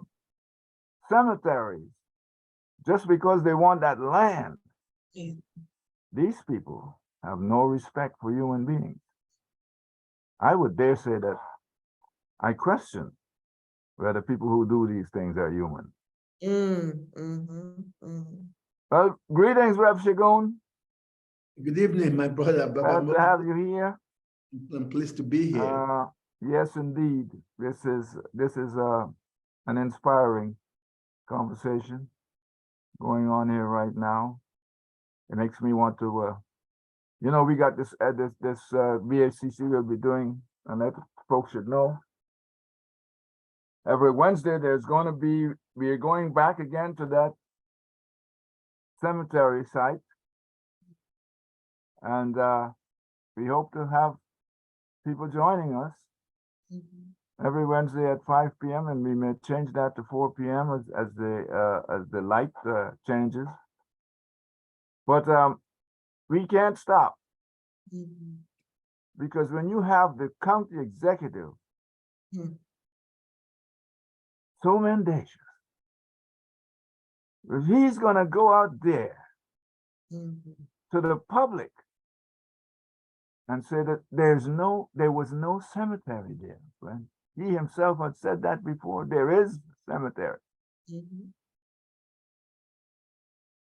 cemeteries just because they want that land. Yeah. These people have no respect for human beings. I would dare say that I question whether people who do these things are human. Well, greetings, Rev Segun. Good evening, my brother. Glad to have you here. I'm pleased to be here. Yes, indeed. This is an inspiring conversation going on here right now. It makes me want to, we got this BHCC we'll be doing, and that folks should know. Every Wednesday, we are going back again to that cemetery site, and we hope to have people joining us every Wednesday at 5 p.m. and we may change that to 4 p.m. as the light changes. But we can't stop because when you have the county executive so mendacious, if he's gonna go out there to the public and say that there was no cemetery there, when he himself had said that before, there is a cemetery.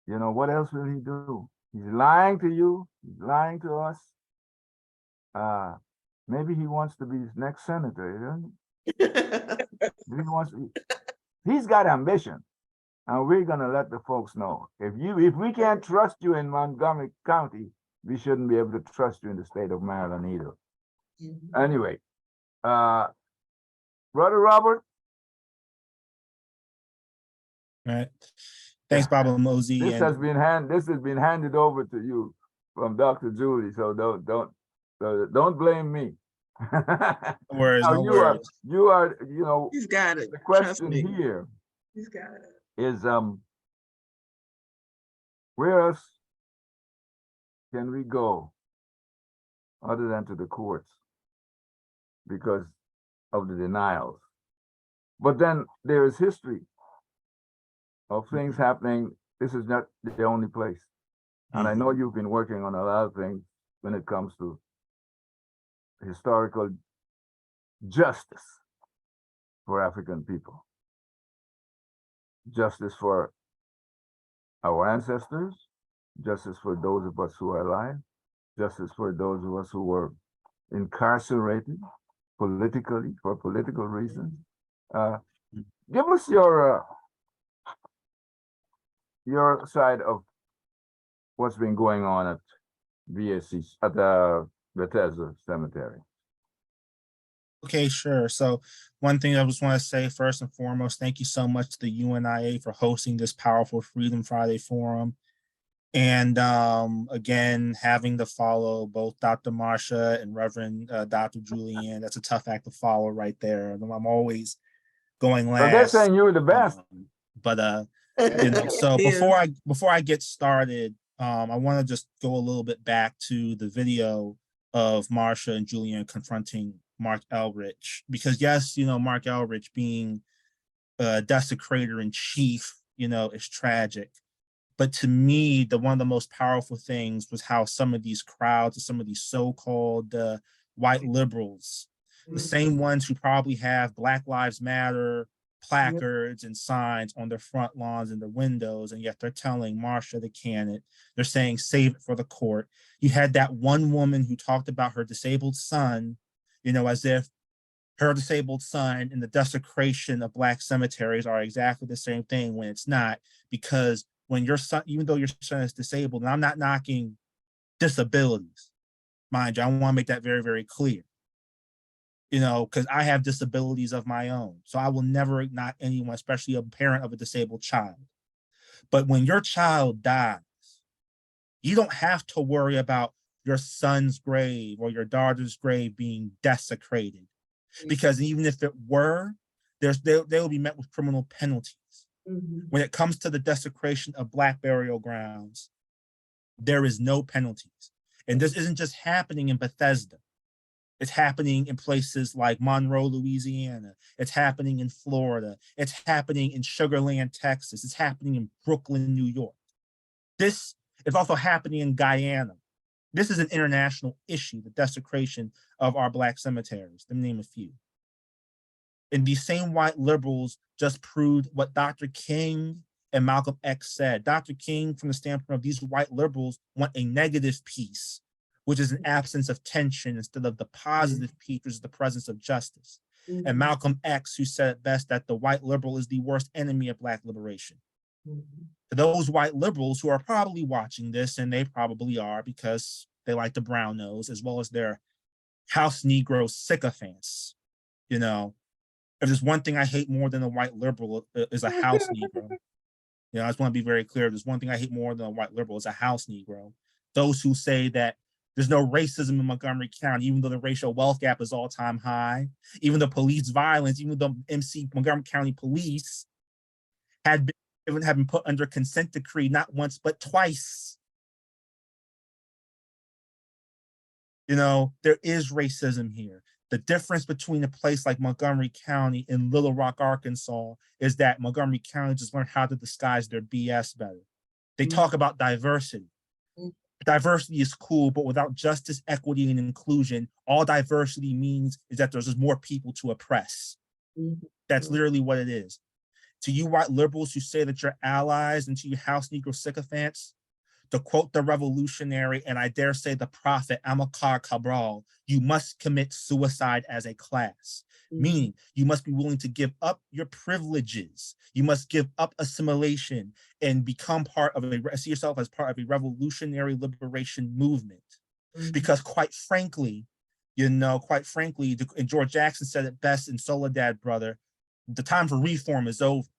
You know, what else will he do? He's lying to you, he's lying to us. Maybe he wants to be his next senator, he's got ambition. And we're gonna let the folks know. If we can't trust you in Montgomery County, we shouldn't be able to trust you in the state of Maryland either. Anyway, Brother Robert. All right. Thanks, Baba Mosey. This has been handed over to you from Dr. Julie, so don't blame me. No worries, no worries. You are, He's got it. The question here He's got it. is where else can we go other than to the courts because of the denials? But then there is history of things happening. This is not the only place. And I know you've been working on a lot of things when it comes to historical justice for African people. Justice for our ancestors, justice for those of us who are alive, justice for those of us who were incarcerated politically for political reasons. Give us your side of what's been going on at BSC, at the Bethesda Cemetery. Okay, sure. So one thing I just want to say first and foremost, thank you so much to the UNIA for hosting this powerful Freedom Friday Forum. And again, having to follow both Dr. Marsha and Reverend Dr. Julianne, that's a tough act to follow right there. I'm always going last. But they're saying you were the best. So before I get started, I want to just go a little bit back to the video of Marsha and Julianne confronting Mark Elrich, because yes, Mark Elrich being a desecrator in chief, is tragic. But to me, one of the most powerful things was how some of these crowds, some of these so-called white liberals, the same ones who probably have Black Lives Matter placards and signs on their front lawns and their windows, and yet they're telling Marsha the candidate, they're saying save it for the court. You had that one woman who talked about her disabled son, as if her disabled son and the desecration of Black cemeteries are exactly the same thing, when it's not. Because when your son, even though your son is disabled, and I'm not knocking disabilities, mind you, I want to make that very, very clear. Because I have disabilities of my own. So I will never knock anyone, especially a parent of a disabled child. But when your child dies, you don't have to worry about your son's grave or your daughter's grave being desecrated. Because even if it were, they will be met with criminal penalties. When it comes to the desecration of Black burial grounds, there is no penalties. And this isn't just happening in Bethesda. It's happening in places like Monroe, Louisiana. It's happening in Florida. It's happening in Sugar Land, Texas. It's happening in Brooklyn, New York. This is also happening in Guyana. This is an international issue, the desecration of our Black cemeteries, to name a few. And these same white liberals just proved what Dr. King and Malcolm X said. Dr. King, from the standpoint of these white liberals, want a negative peace, which is an absence of tension instead of the positive peace, which is the presence of justice. And Malcolm X, who said it best, that the white liberal is the worst enemy of Black liberation. To those white liberals who are probably watching this, and they probably are because they like the brown nose, as well as their house Negro sycophants, you know, if there's one thing I hate more than a white liberal is a house Negro. You know, I just want to be very clear. There's one thing I hate more than a white liberal is a house Negro. Those who say that there's no racism in Montgomery County, even though the racial wealth gap is all-time high, even the police violence, even though Montgomery County police have been put under consent decree not once but twice. You know, there is racism here. The difference between a place like Montgomery County and Little Rock, Arkansas, is that Montgomery County just learned how to disguise their BS better. They talk about diversity. Diversity is cool, but without justice, equity, and inclusion, all diversity means is that there's just more people to oppress. That's literally what it is. To you white liberals who say that you're allies, and to you house Negro sycophants, to quote the revolutionary, and I dare say the prophet Amilcar Cabral, you must commit suicide as a class. Meaning you must be willing to give up your privileges. You must give up assimilation and become part of see yourself as part of a revolutionary liberation movement. Because quite frankly, and George Jackson said it best in Soledad, brother, the time for reform is over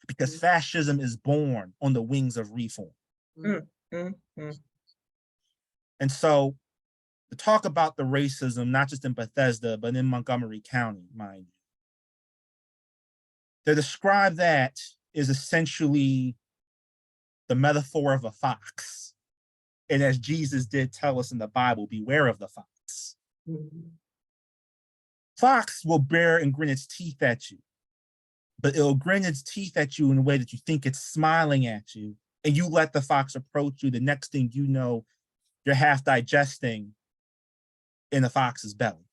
because fascism is born on the wings of reform. And so to talk about the racism, not just in Bethesda, but in Montgomery County, mind you, to describe that is essentially the metaphor of a fox. And as Jesus did tell us in the Bible, beware of the fox. Fox will bear and grin its teeth at you, but it'll grin its teeth at you in a way that you think it's smiling at you, and you let the fox approach you. The next thing you know, you're half digesting in the fox's belly.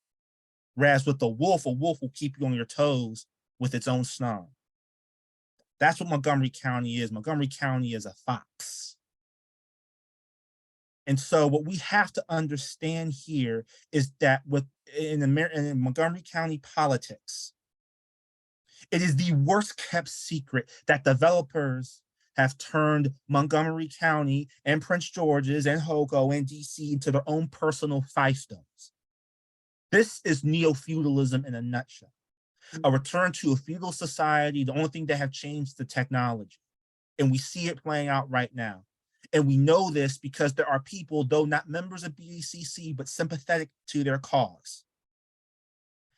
Whereas with a wolf will keep you on your toes with its own snarl. That's what Montgomery County is. Montgomery County is a fox. And so what we have to understand here is that in Montgomery County politics, it is the worst kept secret that developers have turned Montgomery County and Prince George's and Hoco and DC into their own personal fiefdoms. This is neo-feudalism in a nutshell. A return to a feudal society, the only thing that have changed is the technology. And we see it playing out right now. And we know this because there are people, though not members of BACC, but sympathetic to their cause,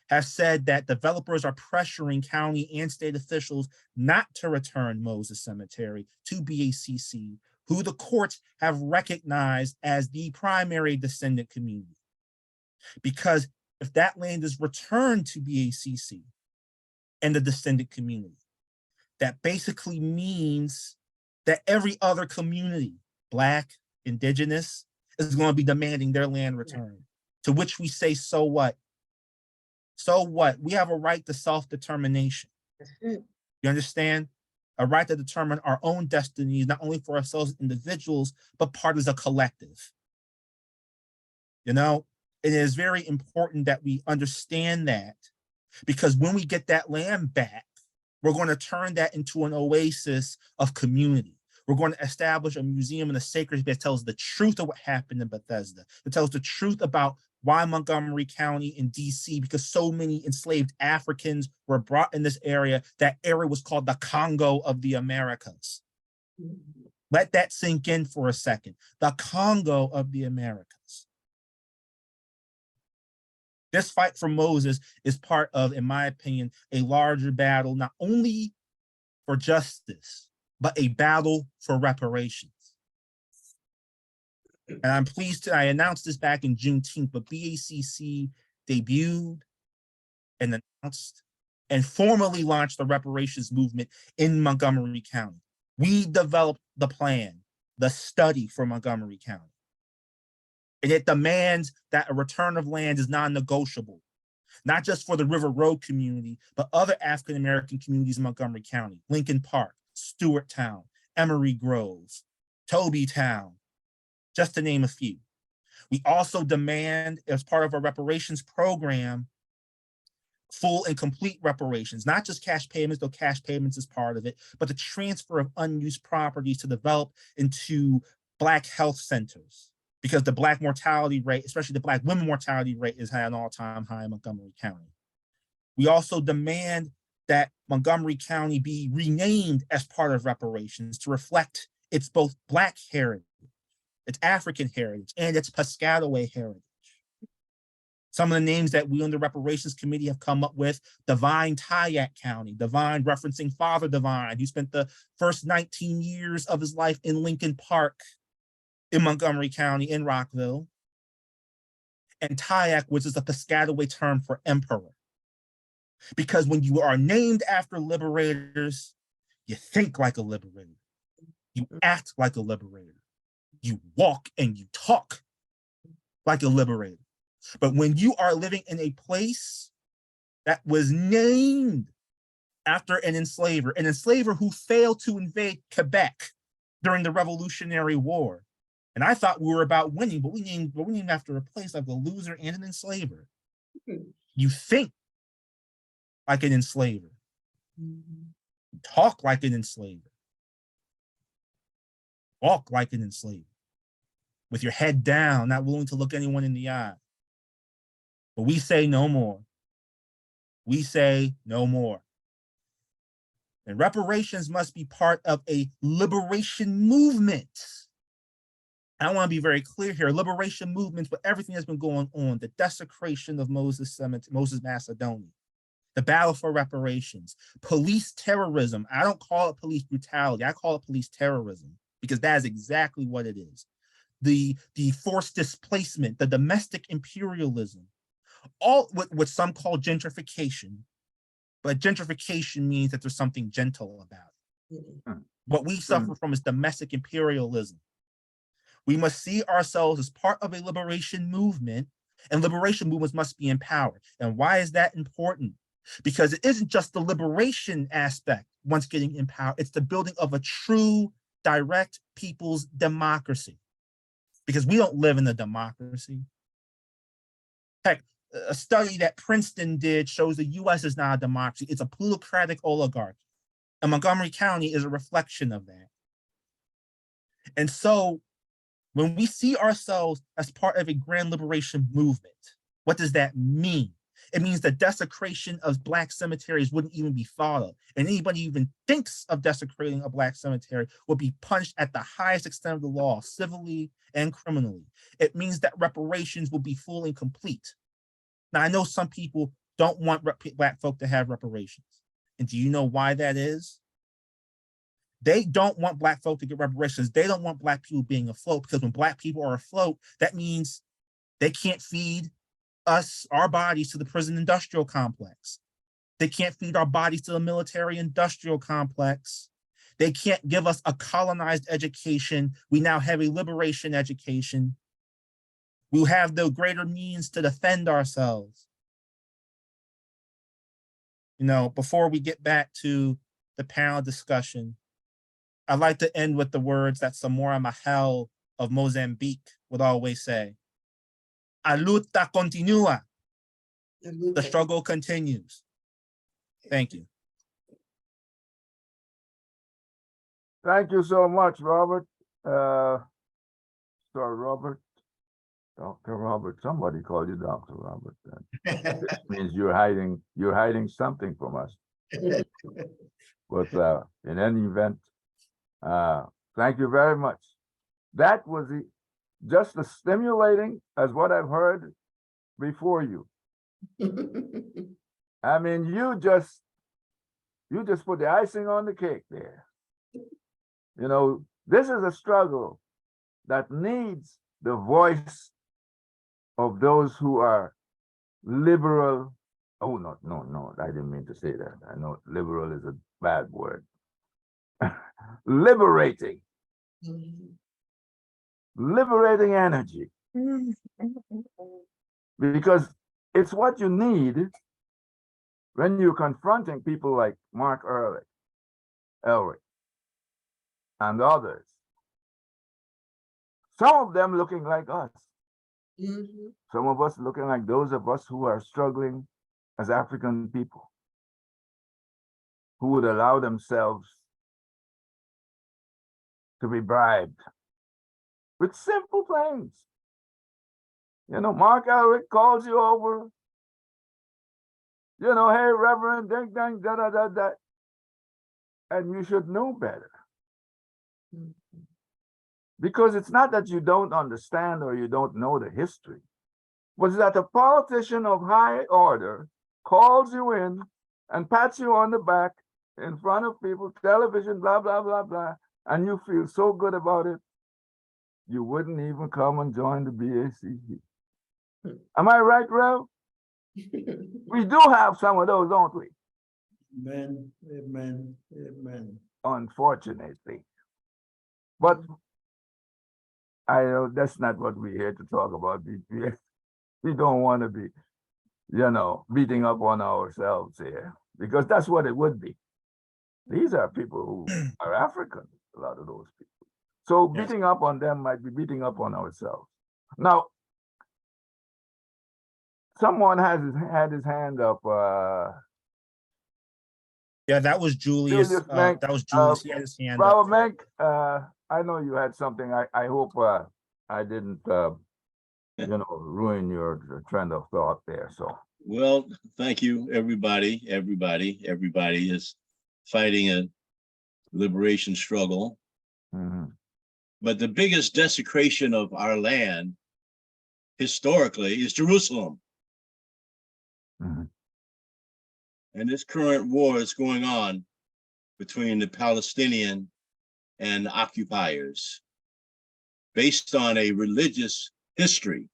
have said that developers are pressuring county and state officials not to return Moses Cemetery to BACC, who the courts have recognized as the primary descendant community. Because if that land is returned to BACC and the descendant community, that basically means that every other community, Black, Indigenous, is going to be demanding their land returned. To which we say, so what? So what? We have a right to self-determination. You understand? A right to determine our own destinies, not only for ourselves as individuals, but part as a collective. You know, it is very important that we understand that, because when we get that land back, we're going to turn that into an oasis of community. We're going to establish a museum and a sacred space that tells the truth of what happened in Bethesda, that tells the truth about why Montgomery County and DC, because so many enslaved Africans were brought in this area. That area was called the Congo of the Americas. Let that sink in for a second. The Congo of the Americas. This fight for Moses is part of, in my opinion, a larger battle, not only for justice, but a battle for reparations. And I'm pleased I announced this back in Juneteenth, but BACC debuted and announced and formally launched the reparations movement in Montgomery County. We developed the plan, the study for Montgomery County. And it demands that a return of land is non-negotiable, not just for the River Road community, but other African-American communities in Montgomery County, Lincoln Park, Stewarttown, Emery Grove, Tobytown, just to name a few. We also demand, as part of our reparations program, full and complete reparations, not just cash payments, though cash payments is part of it, but the transfer of unused properties to develop into Black health centers, because the Black mortality rate, especially the Black women mortality rate, is at an all-time high in Montgomery County. We also demand that Montgomery County be renamed as part of reparations to reflect its both Black heritage, its African heritage, and its Piscataway heritage. Some of the names that we on the Reparations Committee have come up with: Divine Tyack County, Divine referencing Father Divine, who spent the first 19 years of his life in Lincoln Park in Montgomery County in Rockville, and Tyack, which is a Piscataway term for emperor. Because when you are named after liberators, you think like a liberator, you act like a liberator, you walk and you talk like a liberator. But when you are living in a place that was named after an enslaver who failed to invade Quebec during the Revolutionary War, and I thought we were about winning, but we named after a place like a loser and an enslaver. You think like an enslaver, you talk like an enslaver, walk like an enslaver, with your head down, not willing to look anyone in the eye. But we say no more. We say no more. And reparations must be part of a liberation movement. I want to be very clear here. Liberation movements with everything that's been going on, the desecration of Moses Macedonia, the battle for reparations, police terrorism. I don't call it police brutality. I call it police terrorism, because that is exactly what it is. The forced displacement, the domestic imperialism, all what some call gentrification, but gentrification means that there's something gentle about it. What we suffer from is domestic imperialism. We must see ourselves as part of a liberation movement, and liberation movements must be empowered. And why is that important? Because it isn't just the liberation aspect once getting empowered, it's the building of a true, direct people's democracy. Because we don't live in a democracy. Heck, a study that Princeton did shows the US is not a democracy, it's a plutocratic oligarchy. And Montgomery County is a reflection of that. And so when we see ourselves as part of a grand liberation movement, what does that mean? It means the desecration of Black cemeteries wouldn't even be thought of. And anybody who even thinks of desecrating a Black cemetery will be punished at the highest extent of the law, civilly and criminally. It means that reparations will be full and complete. Now, I know some people don't want Black folk to have reparations. And do you know why that is? They don't want Black folk to get reparations. They don't want Black people being afloat, because when Black people are afloat, that means they can't feed us, our bodies, to the prison industrial complex. They can't feed our bodies to the military industrial complex. They can't give us a colonized education. We now have a liberation education. We'll have the greater means to defend ourselves. You know, before we get back to the panel discussion, I'd like to end with the words that Samora Machel of Mozambique would always say. A luta continua. The struggle continues. Thank you. Thank you so much, Robert. Sorry, Robert. Dr. Robert. Somebody called you Dr. Robert. This means you're hiding something from us. But in any event, thank you very much. That was just as stimulating as what I've heard before you. I mean, you just put the icing on the cake there. You know, this is a struggle that needs the voice of those who are liberal, oh, no, I didn't mean to say that. I know liberal is a bad word. Liberating energy, because it's what you need when you're confronting people like Mark Elric, and others. Some of them looking like us. Some of us looking like those of us who are struggling as African people, who would allow themselves to be bribed with simple things. You know, Mark Elric calls you over, you know, hey, Reverend, ding, ding, da, da, da, da. And you should know better. Because it's not that you don't understand or you don't know the history, but it's that a politician of high order calls you in and pats you on the back in front of people, television, blah, blah, blah, blah, and you feel so good about it, you wouldn't even come and join the BACE. Am I right, Rev? We do have some of those, don't we? Amen, amen, amen. Unfortunately. But I know that's not what we're here to talk about. We don't want to be, you know, beating up on ourselves here, because that's what it would be. These are people who are African, a lot of those people. So beating up on them might be beating up on ourselves. Now, someone had his hand up. Yeah, that was Julius. Menk, That was Julius. He had his hand Robert up. Menk, I know you had something. I hope I didn't, you know, ruin your trend of thought there. So. Well, thank you, everybody. Everybody is fighting a liberation struggle. But the biggest desecration of our land historically is Jerusalem. And this current war is going on between the Palestinian and occupiers based on a religious history,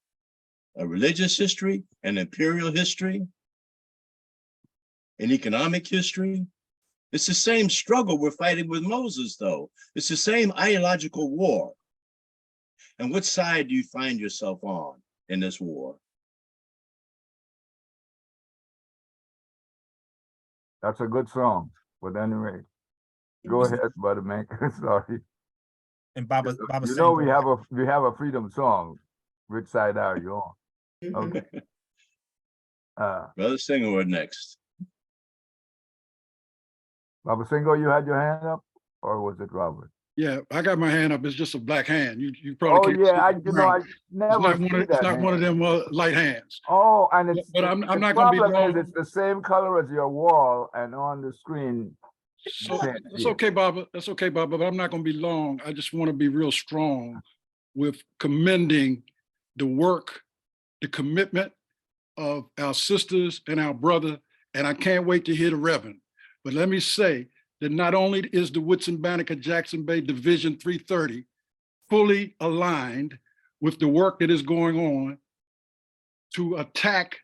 an imperial history, an economic history. It's the same struggle we're fighting with Moses, though. It's the same ideological war. And which side do you find yourself on in this war? That's a good song, but anyway, go ahead, Brother Mank. Sorry. And Baba you know we have a freedom song. Which side are you on? Okay. Brother Singer next. Baba Singo, you had your hand up, or was it Robert? Yeah, I got my hand up. It's just a black hand. You probably can't. Oh yeah, I never it's not one of them light hands. Oh, and it's but I'm not going to be long. It's the same color as your wall, and on the screen. So that's okay, Baba. That's okay, Baba. But I'm not going to be long. I just want to be real strong with commending the work, the commitment of our sisters and our brother, and I can't wait to hear the Reverend. But let me say that not only is the Woodson Banneker Jackson Bay Division 330 fully aligned with the work that is going on to attack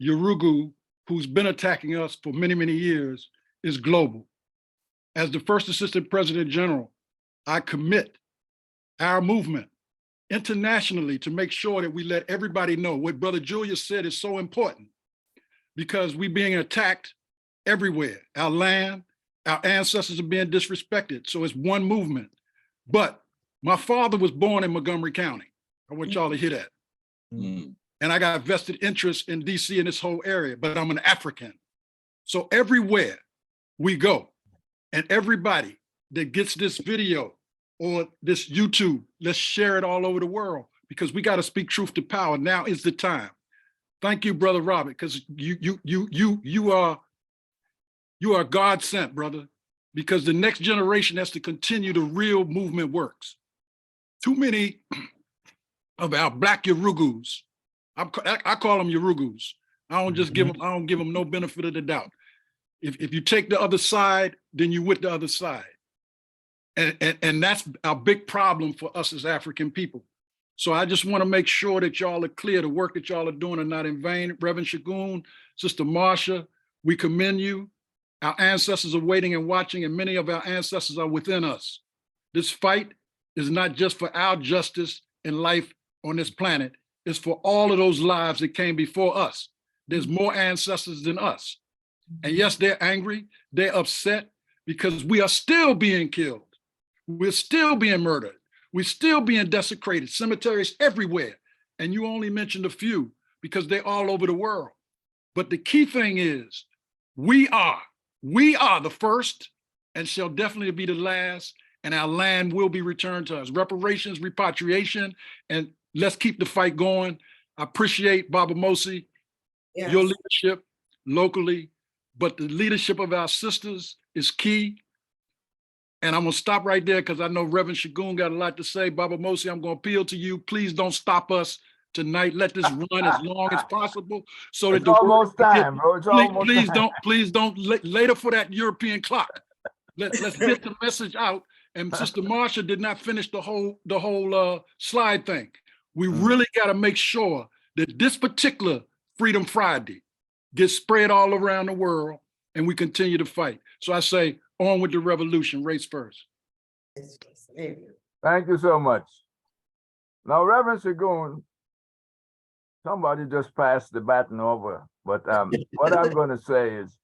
Yurugu, who's been attacking us for many, many years, is global. As the first Assistant President General, I commit our movement internationally to make sure that we let everybody know what Brother Julius said is so important, because we're being attacked everywhere. Our land, our ancestors are being disrespected. So it's one movement. But my father was born in Montgomery County. I want y'all to hear that. And I got vested interest in DC and this whole area, but I'm an African. So everywhere we go, and everybody that gets this video or this YouTube, let's share it all over the world, because we got to speak truth to power. Now is the time. Thank you, Brother Robert, because you are God sent, brother, because the next generation has to continue the real movement works. Too many of our Black Yurugus, I call them Yurugus. I don't just give them, I don't give them no benefit of the doubt. If you take the other side, then you with the other side. And that's our big problem for us as African people. So I just want to make sure that y'all are clear. The work that y'all are doing are not in vain. Reverend Segun, Sister Marsha, we commend you. Our ancestors are waiting and watching, and many of our ancestors are within us. This fight is not just for our justice and life on this planet. It's for all of those lives that came before us. There's more ancestors than us. And yes, they're angry, they're upset because we are still being killed. We're still being murdered. We're still being desecrated, cemeteries everywhere. And you only mentioned a few because they're all over the world. But the key thing is, we are the first and shall definitely be the last, and our land will be returned to us. Reparations, repatriation, and let's keep the fight going. I appreciate Baba Mosi, your leadership locally, but the leadership of our sisters is key. And I'm gonna stop right there because I know Reverend Segun got a lot to say. Baba Mosi, I'm gonna appeal to you. Please don't stop us tonight. Let this run as long as possible so that It's almost time, bro. It's almost time. Please don't later for that European clock. Let's get the message out. And Sister Marsha did not finish the whole slide thing. We really got to make sure that this particular Freedom Friday gets spread all around the world and we continue to fight. So I say, on with the revolution, race first. Thank you so much. Now, Reverend Segun, somebody just passed the baton over, but what I'm going to say is,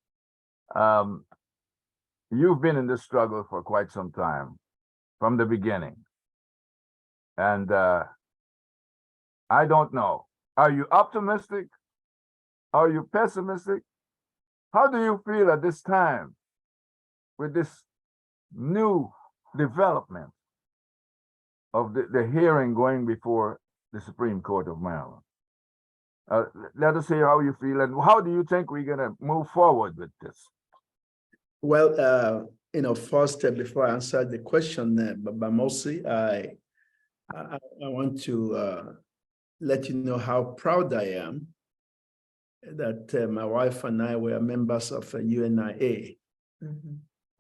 you've been in this struggle for quite some time, from the beginning. And I don't know, are you optimistic? Are you pessimistic? How do you feel at this time with this new development of the hearing going before the Supreme Court of Maryland? Let us hear how you feel, and how do you think we're going to move forward with this? Well, first, before I answer the question, Baba Mosi, I want to let you know how proud I am that my wife and I were members of UNIA.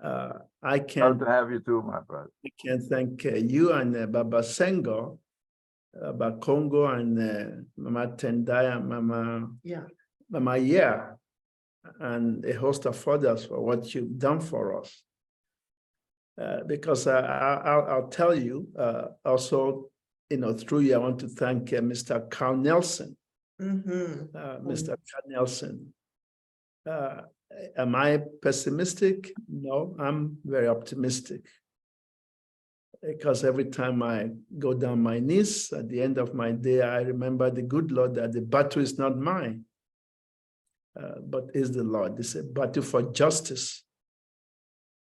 I can Proud to have you too, my brother. I can thank you and Baba Sengo, Baba Congo, and Mama Tendai and Mama Yeah, and a host of others for what you've done for us. Because I'll tell you, also, through you, I want to thank Mr. Carl Nelson. Mr. Carl Nelson. Am I pessimistic? No, I'm very optimistic. Because every time I go down my knees at the end of my day, I remember the good Lord that the battle is not mine, but is the Lord. It's a battle for justice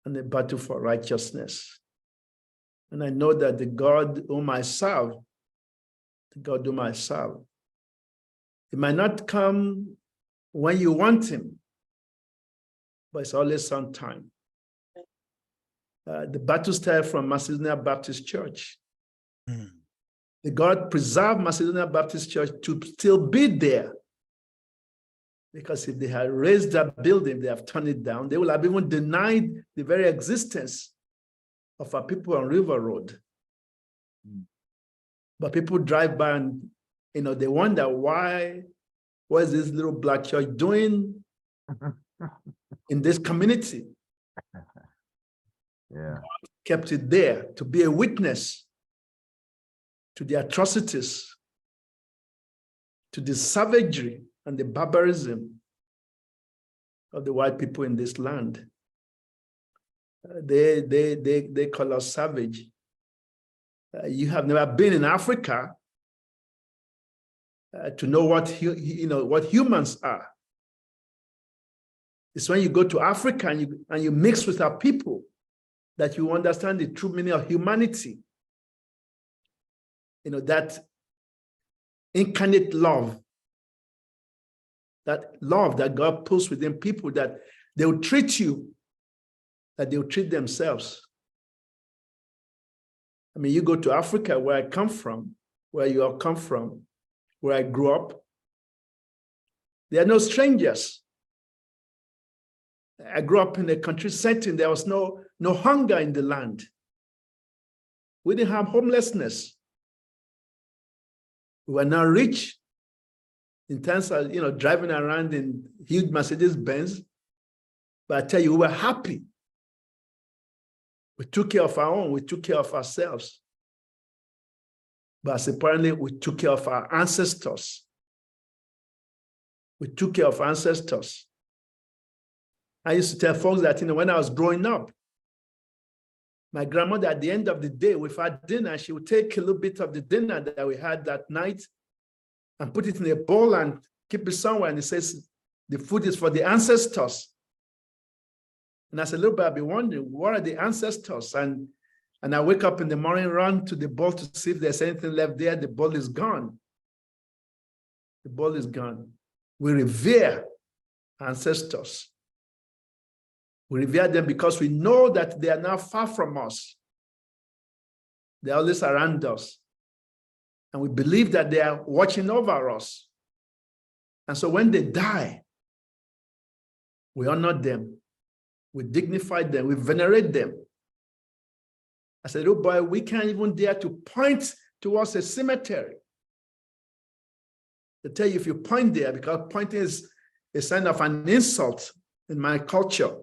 and a battle for righteousness. And I know that the God whom I serve, it might not come when you want him, but it's always on time. The battle started from Macedonia Baptist Church. The God preserved Macedonia Baptist Church to still be there. Because if they had raised that building, they have torn it down, they would have even denied the very existence of our people on River Road. But people drive by and they wonder what is this little black church doing in this community? Yeah. Kept it there to be a witness to the atrocities, to the savagery and the barbarism of the white people in this land. They call us savage. You have never been in Africa to know what humans are. It's when you go to Africa and you mix with our people that you understand the true meaning of humanity. That incarnate love, that love that God puts within people, that they will treat you, that they will treat themselves. I mean, you go to Africa, where I come from, where you all come from, where I grew up, there are no strangers. I grew up in a country setting. There was no hunger in the land. We didn't have homelessness. We were not rich in terms of, driving around in huge Mercedes Benz. But I tell you, we were happy. We took care of our own. We took care of ourselves. But apparently, we took care of our ancestors. We took care of ancestors. I used to tell folks that, when I was growing up, my grandmother, at the end of the day, with her dinner, she would take a little bit of the dinner that we had that night and put it in a bowl and keep it somewhere. And it says, the food is for the ancestors. And as a little bit, I'd be wondering, what are the ancestors? And I wake up in the morning, run to the bowl to see if there's anything left there. The bowl is gone. The bowl is gone. We revere ancestors. We revere them because we know that they are not far from us. They're always around us. And we believe that they are watching over us. And so when they die, we honor them. We dignify them. We venerate them. As a little boy, we can't even dare to point towards a cemetery. They tell you if you point there, because pointing is a sign of an insult in my culture.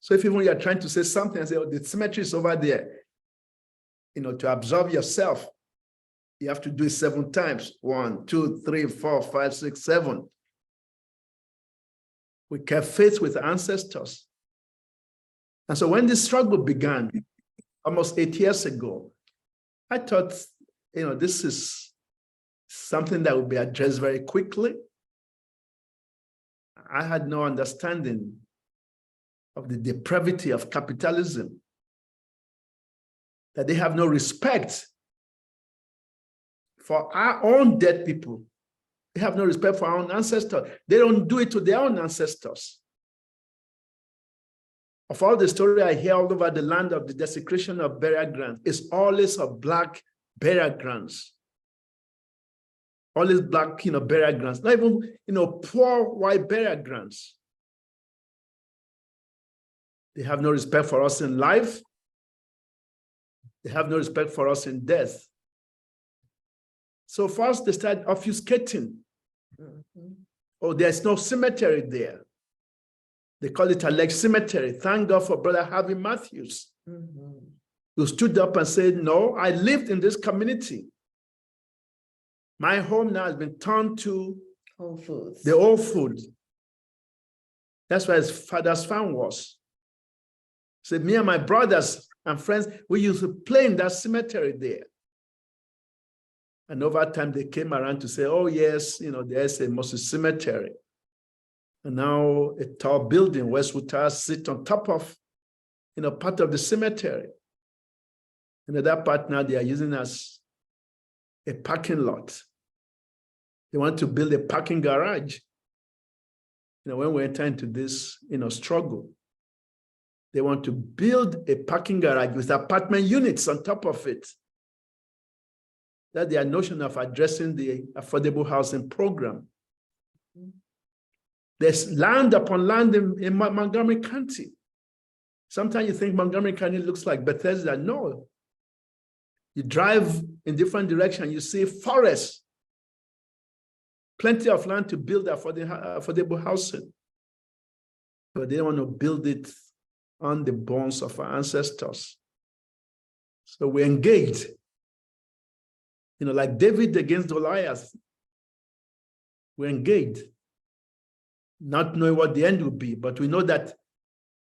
So if even you're trying to say something and say, oh, the cemetery is over there, to absolve yourself, you have to do it 7 times. 1, 2, 3, 4, 5, 6, 7. We kept faith with ancestors. And so when this struggle began, almost 8 years ago, I thought, this is something that would be addressed very quickly. I had no understanding of the depravity of capitalism, that they have no respect for our own dead people. They have no respect for our own ancestors. They don't do it to their own ancestors. Of all the story I hear all over the land of the desecration of burial grounds, it's always of Black burial grounds. Always Black, burial grounds. Not even, poor white burial grounds. They have no respect for us in life. They have no respect for us in death. So first they start obfuscating. Oh, there's no cemetery there. They call it alleged cemetery. Thank God for Brother Harvey Matthews, who stood up and said, no, I lived in this community. My home now has been turned to the old food. That's where his father's farm was. He said, me and my brothers and friends, we used to play in that cemetery there. And over time, they came around to say, oh, yes, there's a Moses cemetery. And now a tall building, Westwood Tower, sits on top of, part of the cemetery. And at that part now, they are using as a parking lot. They want to build a parking garage. When we enter into this, struggle, they want to build a parking garage with apartment units on top of it. That's their notion of addressing the affordable housing program. There's land upon land in Montgomery County. Sometimes you think Montgomery County looks like Bethesda. No. You drive in different directions, you see forests. Plenty of land to build affordable housing. But they want to build it on the bones of our ancestors. So we engaged. Like David against Goliath. We engaged. Not knowing what the end will be, but we know that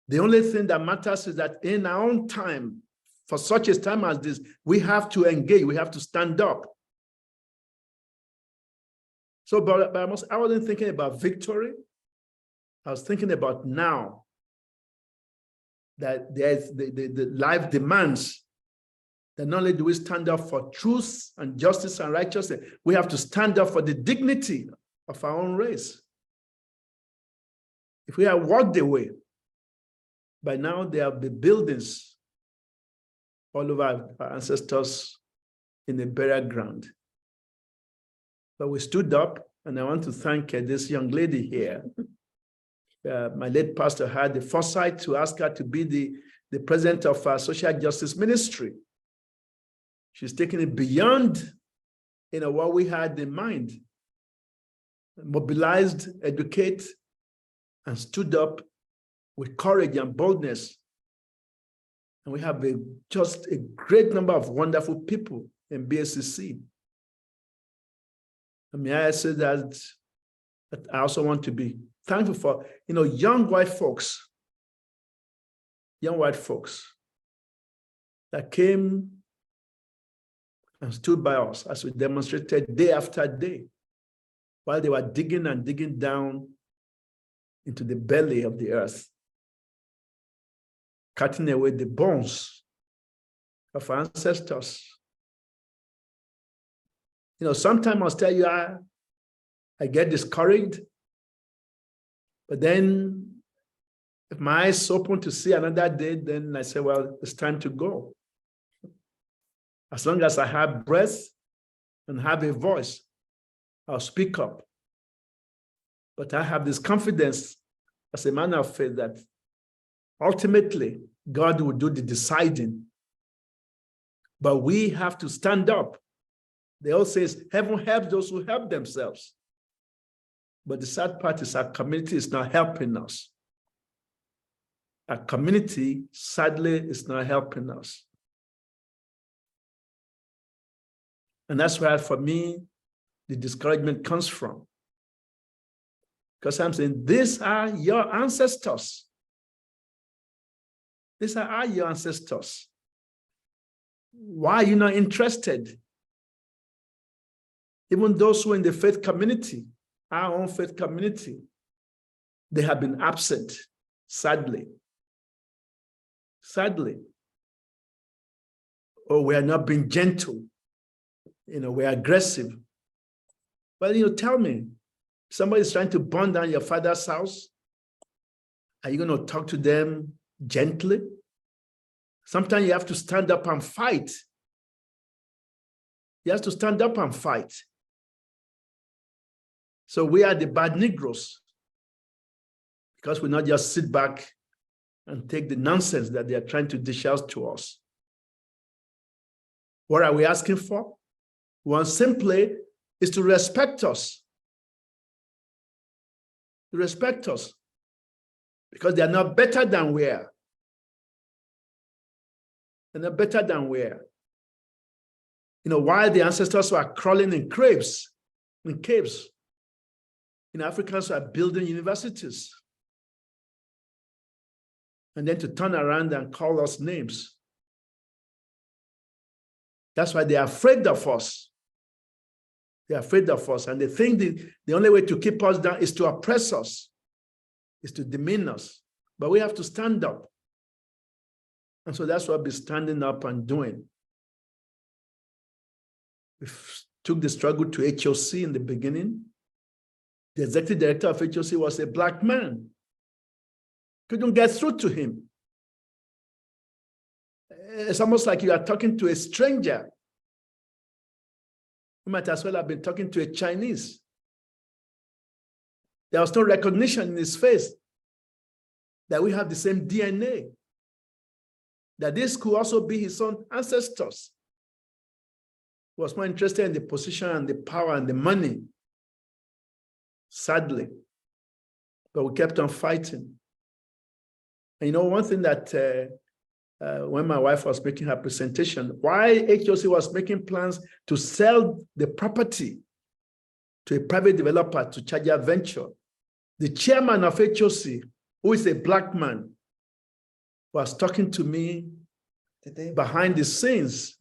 the only thing that matters is that in our own time, for such a time as this, we have to engage, we have to stand up. So, but I wasn't thinking about victory. I was thinking about now that there's the life demands that not only do we stand up for truth and justice and righteousness, we have to stand up for the dignity of our own race. If we had walked away, by now there will be buildings all over our ancestors in the burial ground. But we stood up, and I want to thank this young lady here. My late pastor had the foresight to ask her to be the president of our social justice ministry. She's taken it beyond what we had in mind. Mobilized, educate, and stood up with courage and boldness. And we have just a great number of wonderful people in BSCC. And may I say that I also want to be thankful for, young white folks that came and stood by us as we demonstrated day after day while they were digging and digging down into the belly of the earth, cutting away the bones of our ancestors. Sometimes I'll tell you, I get discouraged, but then if my eyes open to see another day, then I say, well, it's time to go. As long as I have breath and have a voice, I'll speak up. But I have this confidence as a man of faith that ultimately God will do the deciding. But we have to stand up. They all say, heaven helps those who help themselves. But the sad part is our community is not helping us. Our community, sadly, is not helping us. And that's where, for me, the discouragement comes from. Because I'm saying, these are your ancestors. These are your ancestors. Why are you not interested? Even those who are in the faith community, our own faith community, they have been absent, sadly. Sadly. Or we are not being gentle. We're aggressive. Well, tell me, somebody's trying to burn down your father's house. Are you going to talk to them gently? Sometimes you have to stand up and fight. You have to stand up and fight. So we are the bad Negroes because we not just sit back and take the nonsense that they are trying to dish out to us. What are we asking for? One simply is to respect us. To respect us. Because they are not better than we are. They're not better than we are. While the ancestors were crawling in caves, Africans were building universities. And then to turn around and call us names. That's why they are afraid of us. They're afraid of us. And they think the only way to keep us down is to oppress us, is to demean us. But we have to stand up. And so that's what we're standing up and doing. We took the struggle to HOC in the beginning. The executive director of HOC was a Black man. Couldn't get through to him. It's almost like you are talking to a stranger. You might as well have been talking to a Chinese. There was no recognition in his face that we have the same DNA, that this could also be his own ancestors. He was more interested in the position and the power and the money, sadly. But we kept on fighting. And one thing that when my wife was making her presentation, why HOC was making plans to sell the property to a private developer to Charger Venture, the chairman of HOC, who is a Black man, was talking to me behind the scenes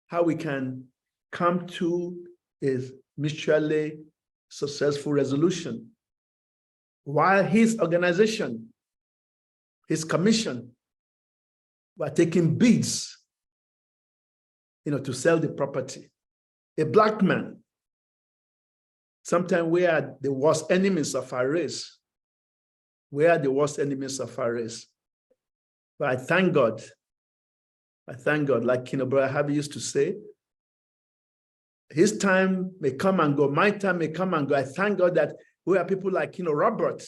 how we can come to a mutually successful resolution. While his organization, his commission, were taking bids, to sell the property. A Black man. Sometimes we are the worst enemies of our race. We are the worst enemies of our race. But I thank God. I thank God. Like Brother Harvey used to say, his time may come and go. My time may come and go. I thank God that we are people like Robert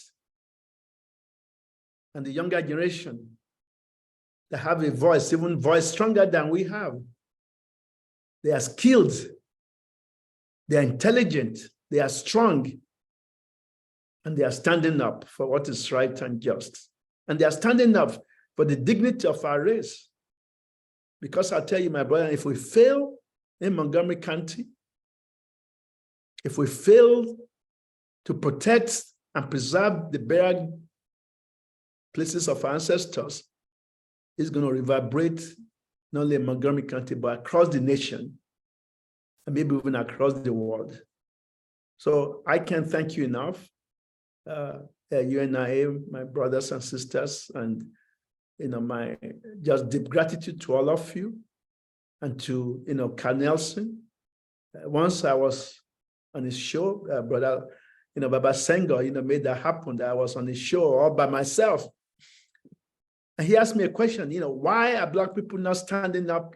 and the younger generation that have a voice, even voice stronger than we have. They are skilled They are intelligent, they are strong, and they are standing up for what is right and just. And they are standing up for the dignity of our race. Because I'll tell you, my brother, if we fail in Montgomery County, if we fail to protect and preserve the burial places of our ancestors, it's going to reverberate not only in Montgomery County, but across the nation, and maybe even across the world. So I can't thank you enough, UNIA, my brothers and sisters, and my just deep gratitude to all of you, and to Carl Nelson. Once I was on his show, brother, Baba Senghor, made that happen. That I was on his show all by myself. And he asked me a question, why are Black people not standing up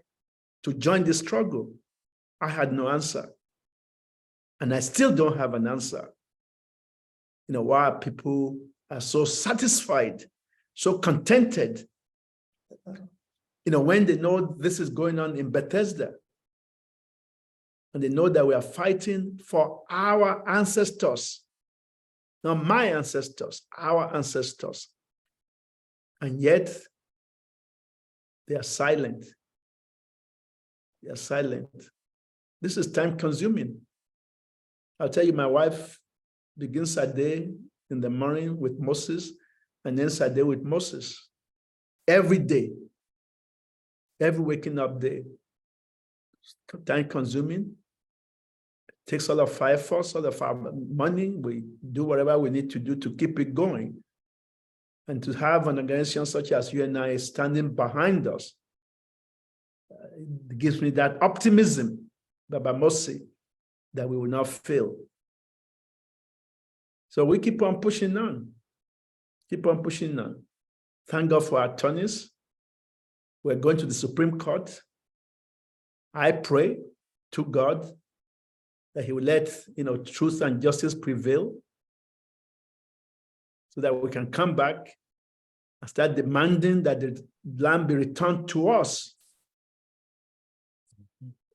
to join the struggle? I had no answer. And I still don't have an answer. Why people are so satisfied, so contented, when they know this is going on in Bethesda, and they know that we are fighting for our ancestors, not my ancestors, our ancestors. And yet, they are silent. They are silent. This is time consuming. I'll tell you, my wife begins her day in the morning with Moses and ends her day with Moses. Every day, every waking up day. Time consuming. Takes all of our efforts, all of our money. We do whatever we need to do to keep it going. And to have an organization such as UNI standing behind us, it gives me that optimism, Baba Mosi, that we will not fail. So we keep on pushing on. Keep on pushing on. Thank God for our attorneys. We're going to the Supreme Court. I pray to God that he will let truth and justice prevail, so that we can come back and start demanding that the land be returned to us.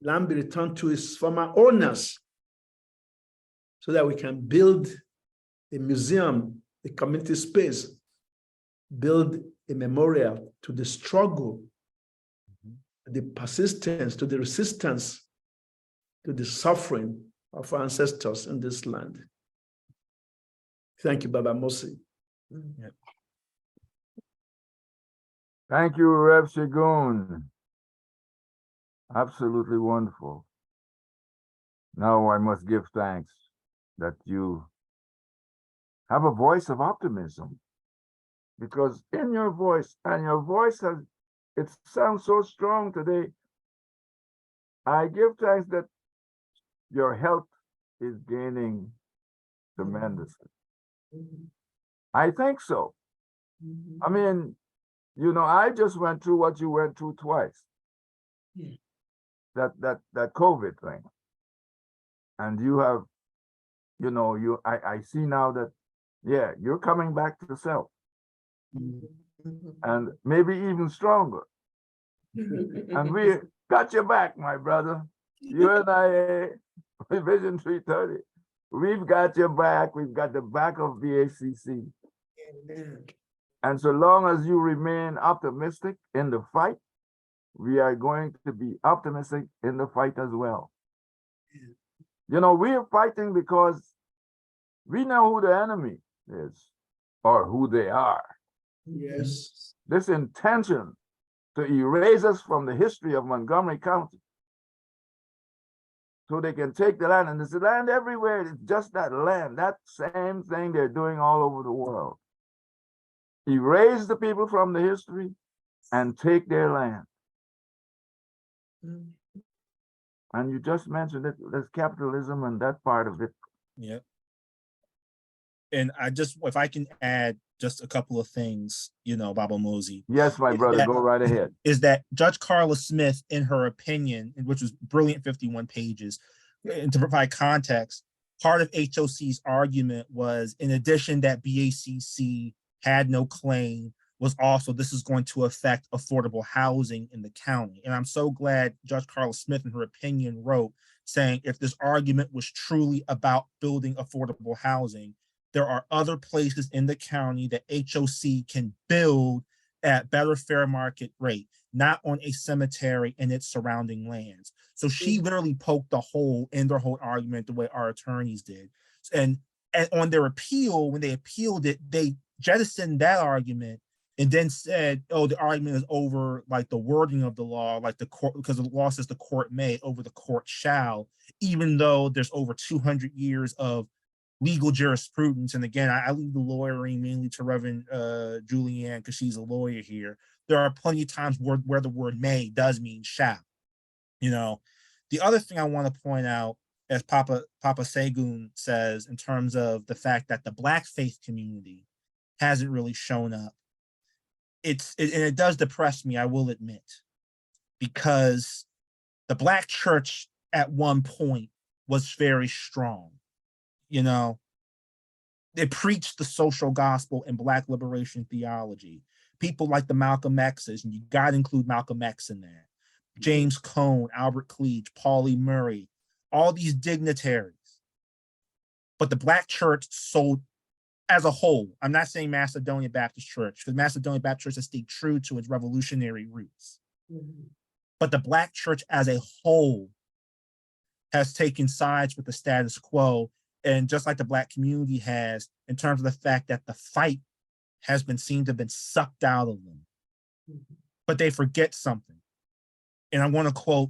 Land be returned to its former owners, so that we can build a museum, a community space, build a memorial to the struggle, the persistence, to the resistance, to the suffering of our ancestors in this land. Thank you, Baba Mosi. Thank you, Rev Segun. Absolutely wonderful. Now I must give thanks that you have a voice of optimism, because in your voice, and your voice it sounds so strong today. I give thanks that your health is gaining tremendously. I think so. I mean, I just went through what you went through twice. That COVID thing. And you have, I see now that, yeah, you're coming back to self. And maybe even stronger. And we got your back, my brother. You and I, Vision 330, we've got your back. We've got the back of BACC. And so long as you remain optimistic in the fight, we are going to be optimistic in the fight as well. We're fighting because we know who the enemy is, or who they are. Yes. This intention to erase us from the history of Montgomery County, so they can take the land. And there's land everywhere. It's just that land. That same thing they're doing all over the world. Erase the people from the history and take their land. And you just mentioned it, there's capitalism and that part of it. Yeah. And if I can add just a couple of things, Baba Mosi. Yes, my brother, go right ahead. Is that Judge Carla Smith, in her opinion, which was brilliant, 51 pages, and to provide context, part of HOC's argument was, in addition that BACC had no claim, was also this is going to affect affordable housing in the county. And I'm so glad Judge Carla Smith, in her opinion, wrote saying if this argument was truly about building affordable housing, there are other places in the county that HOC can build at better fair market rate, not on a cemetery and its surrounding lands. So she literally poked a hole in their whole argument the way our attorneys did. And on their appeal, when they appealed it, they jettisoned that argument and then said, oh, the argument is over like the wording of the law, like the court, because the law says the court may over the court shall, even though there's over 200 years of legal jurisprudence. And again, I leave the lawyering mainly to Reverend Julianne because she's a lawyer here. There are plenty of times where the word may does mean shall. You know, the other thing I want to point out, as Papa Segun says, in terms of the fact that the Black faith community hasn't really shown up, and it does depress me, I will admit, because the Black church at one point was very strong. You know, they preached the social gospel and Black liberation theology. People like the Malcolm X's, and you got to include Malcolm X in that. James Cone, Albert Cleage, Pauli Murray, all these dignitaries. But the Black church sold as a whole. I'm not saying Macedonia Baptist Church, because Macedonia Baptist Church has stayed true to its revolutionary roots. But the Black church as a whole has taken sides with the status quo, and just like the Black community has, in terms of the fact that the fight has been seen to have been sucked out of them. But they forget something. And I want to quote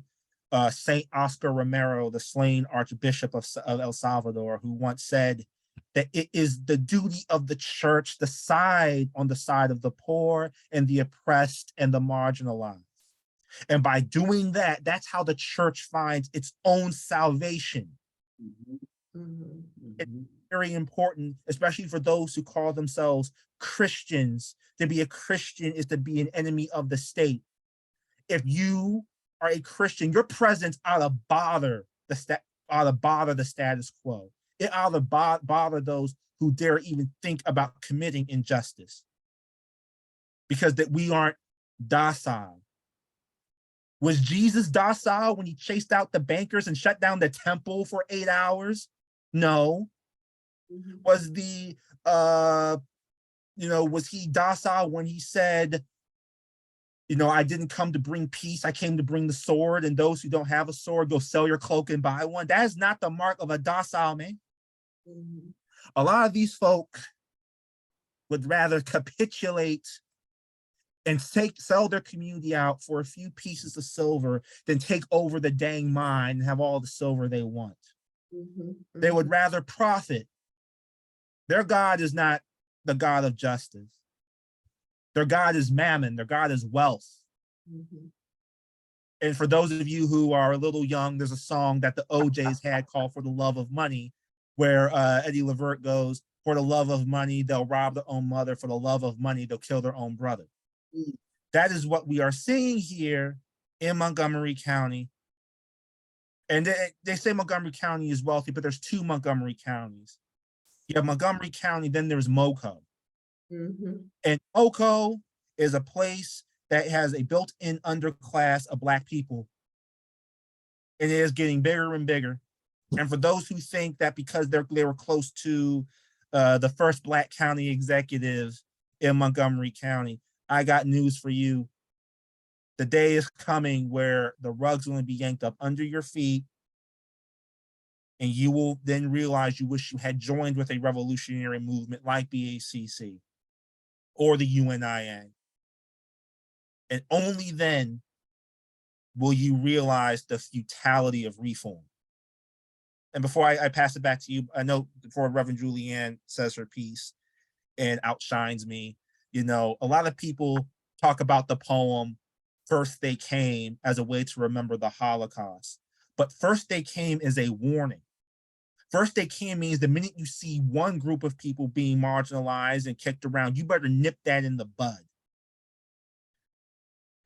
Saint Oscar Romero, the slain Archbishop of El Salvador, who once said that it is the duty of the church to side on the side of the poor and the oppressed and the marginalized. And by doing that, that's how the church finds its own salvation. It's very important, especially for those who call themselves Christians. To be a Christian is to be an enemy of the state. If you are a Christian, your presence ought to bother the status quo. It ought to bother those who dare even think about committing injustice, because that we aren't docile. Was Jesus docile when he chased out the bankers and shut down the temple for 8 hours? No. Was was he docile when he said, I didn't come to bring peace, I came to bring the sword, and those who don't have a sword, go sell your cloak and buy one? That is not the mark of a docile man. A lot of these folk would rather capitulate and sell their community out for a few pieces of silver than take over the dang mine and have all the silver they want. They would rather profit. Their God is not the God of justice. Their God is mammon. Their God is wealth. And for those of you who are a little young, there's a song that the OJs had called For the Love of Money, where Eddie Levert goes, for the love of money, they'll rob their own mother. For the love of money, they'll kill their own brother. That is what we are seeing here in Montgomery County. And they say Montgomery County is wealthy, but there's two Montgomery counties. You have Montgomery County, then there's Moco. And Moco is a place that has a built-in underclass of Black people. And it is getting bigger and bigger. And for those who think that because they were close to the first Black county executive in Montgomery County, I got news for you. The day is coming where the rug's going to be yanked up under your feet, and you will then realize you wish you had joined with a revolutionary movement like BACC or the UNIA. And only then will you realize the futility of reform. And before I pass it back to you, I know before Reverend Julianne says her piece and outshines me, a lot of people talk about the poem First They Came as a way to remember the Holocaust. But First They Came is a warning. First They Came means the minute you see one group of people being marginalized and kicked around, you better nip that in the bud.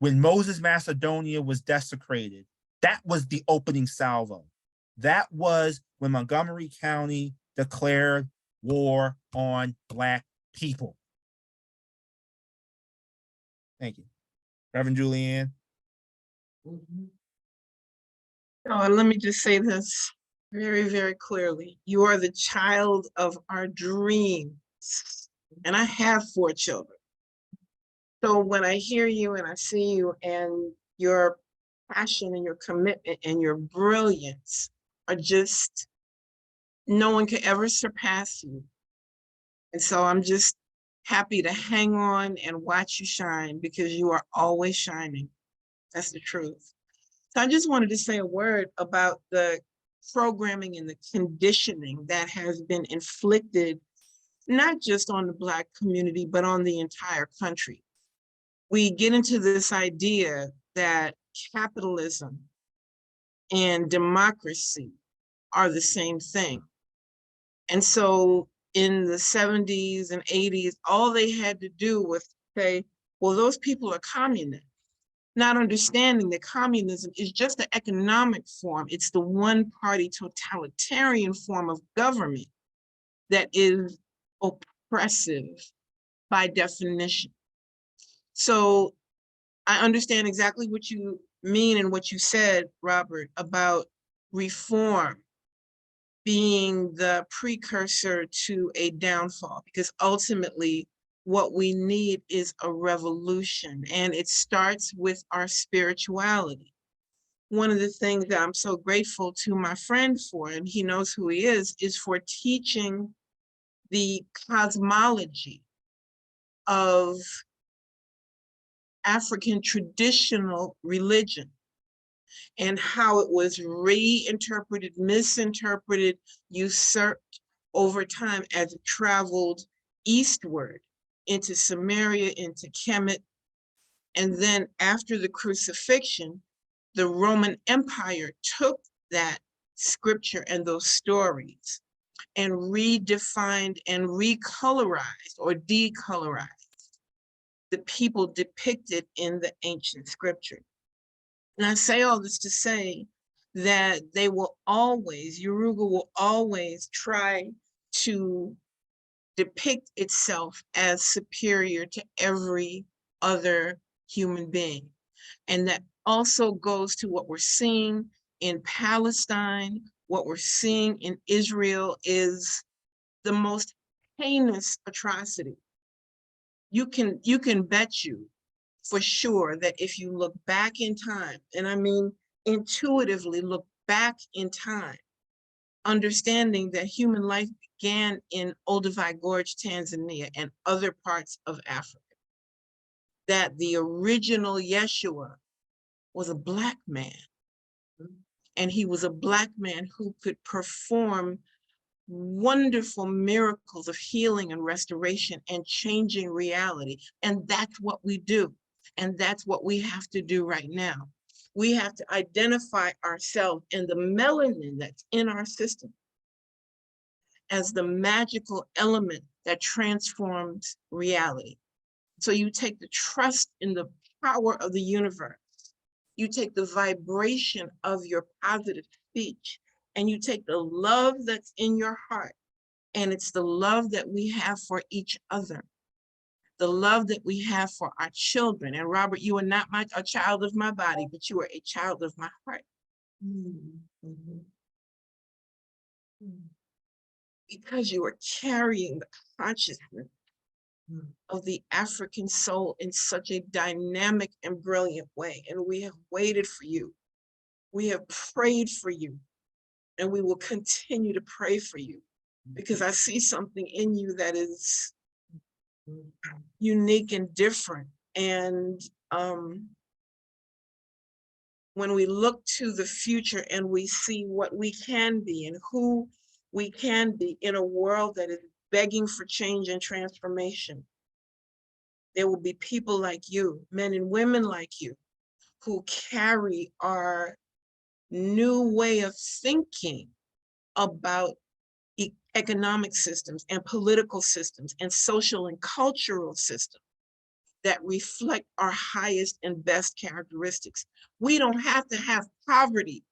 When Moses Macedonia was desecrated, that was the opening salvo. That was when Montgomery County declared war on Black people. Thank you. Reverend Julianne. Oh, and let me just say this very, very clearly. You are the child of our dreams. And I have 4 children. So when I hear you and I see you and your passion and your commitment and your brilliance are just, no one could ever surpass you. And so I'm just happy to hang on and watch you shine because you are always shining. That's the truth. So I just wanted to say a word about the programming and the conditioning that has been inflicted, not just on the Black community, but on the entire country. We get into this idea that capitalism and democracy are the same thing. And so in the 70s and 80s, all they had to do was say, well, those people are communists, not understanding that communism is just an economic form. It's the one-party totalitarian form of government that is oppressive by definition. So I understand exactly what you mean and what you said, Robert, about reform being the precursor to a downfall, because ultimately what we need is a revolution, and it starts with our spirituality. One of the things that I'm so grateful to my friend for, and he knows who he is for teaching the cosmology of African traditional religion and how it was reinterpreted, misinterpreted, usurped over time as it traveled eastward into Samaria, into Kemet. And then after the crucifixion, the Roman Empire took that scripture and those stories and redefined and recolorized or decolorized the people depicted in the ancient scripture. And I say all this to say that they will always, Yoruba will always try to depict itself as superior to every other human being. And that also goes to what we're seeing in Palestine, what we're seeing in Israel is the most heinous atrocity. You can bet you for sure that if you look back in time, and I mean intuitively look back in time, understanding that human life began in Olduvai Gorge, Tanzania, and other parts of Africa, that the original Yeshua was a Black man, and he was a Black man who could perform wonderful miracles of healing and restoration and changing reality. And that's what we do. And that's what we have to do right now. We have to identify ourselves and the melanin that's in our system as the magical element that transforms reality. So you take the trust in the power of the universe. You take the vibration of your positive speech, and you take the love that's in your heart, and it's the love that we have for each other, the love that we have for our children. And Robert, you are not a child of my body, but you are a child of my heart. Because you are carrying the consciousness of the African soul in such a dynamic and brilliant way. And we have waited for you. We have prayed for you. And we will continue to pray for you, because I see something in you that is unique and different. And when we look to the future and we see what we can be and who we can be in a world that is begging for change and transformation, there will be people like you, men and women like you, who carry our new way of thinking about economic systems and political systems and social and cultural systems that reflect our highest and best characteristics. We don't have to have poverty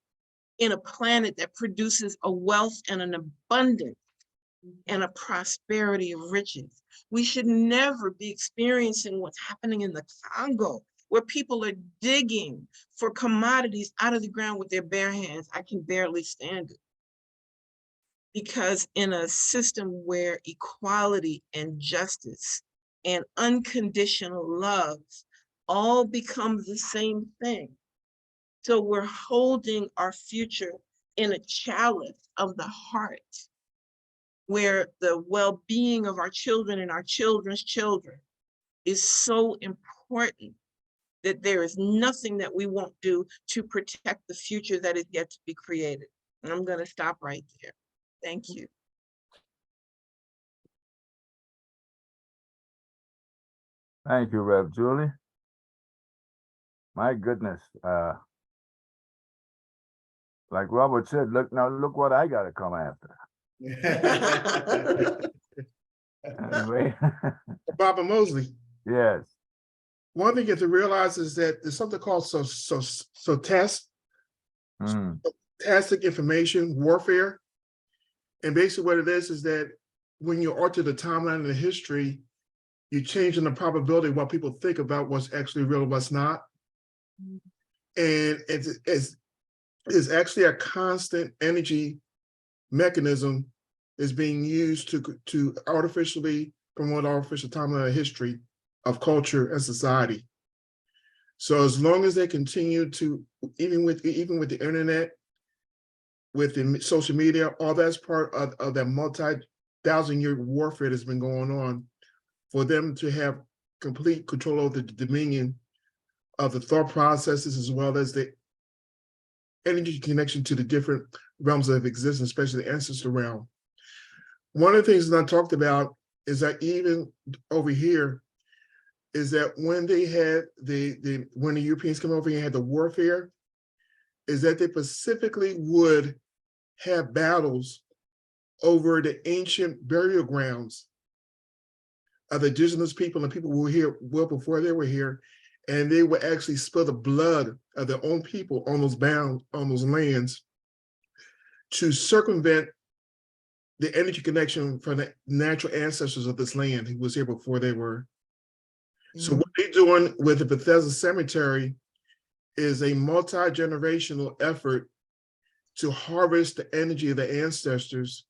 in a planet that produces a wealth and an abundance and a prosperity of riches. We should never be experiencing what's happening in the Congo, where people are digging for commodities out of the ground with their bare hands. I can barely stand it. Because in a system where equality and justice and unconditional love all become the same thing. So we're holding our future in a chalice of the heart, where the well-being of our children and our children's children is so important that there is nothing that we won't do to protect the future that is yet to be created. And I'm going to stop right there. Thank you. Thank you, Rev. Julie. My goodness. Like Robert said, look what I got to come after. Anyway. Baba Mosley. Yes. One thing you have to realize is that there's something called stochastic information warfare. And basically what it is that when you alter the timeline of the history, you're changing the probability of what people think about what's actually real and what's not. And it's actually a constant energy mechanism is being used to artificially promote artificial timeline of history of culture and society. So as long as they continue to, even with the internet, with the social media, all that's part of that multi-thousand-year warfare that's been going on, for them to have complete control over the dominion of the thought processes, as well as the energy connection to the different realms of existence, especially the ancestor realm. One of the things that I talked about is that even over here, is that when they had when the Europeans come over here and had the warfare, is that they specifically would have battles over the ancient burial grounds of the indigenous people and people who were here well before they were here, and they would actually spill the blood of their own people on those lands to circumvent the energy connection from the natural ancestors of this land who was here before they were. So what they're doing with the Bethesda Cemetery is a multi-generational effort to harvest the energy of the ancestors,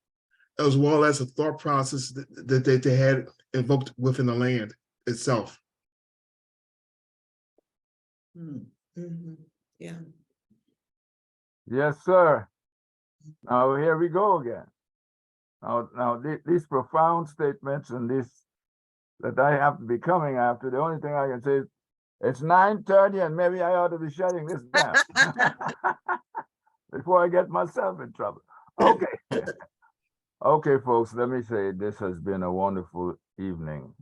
as well as the thought process that they had invoked within the land itself. Yeah. Yes, sir. Now here we go again. Now these profound statements and this that I have to be coming after, the only thing I can say is it's 9:30 and maybe I ought to be shutting this down before I get myself in trouble. Okay. Okay, folks, let me say this has been a wonderful evening.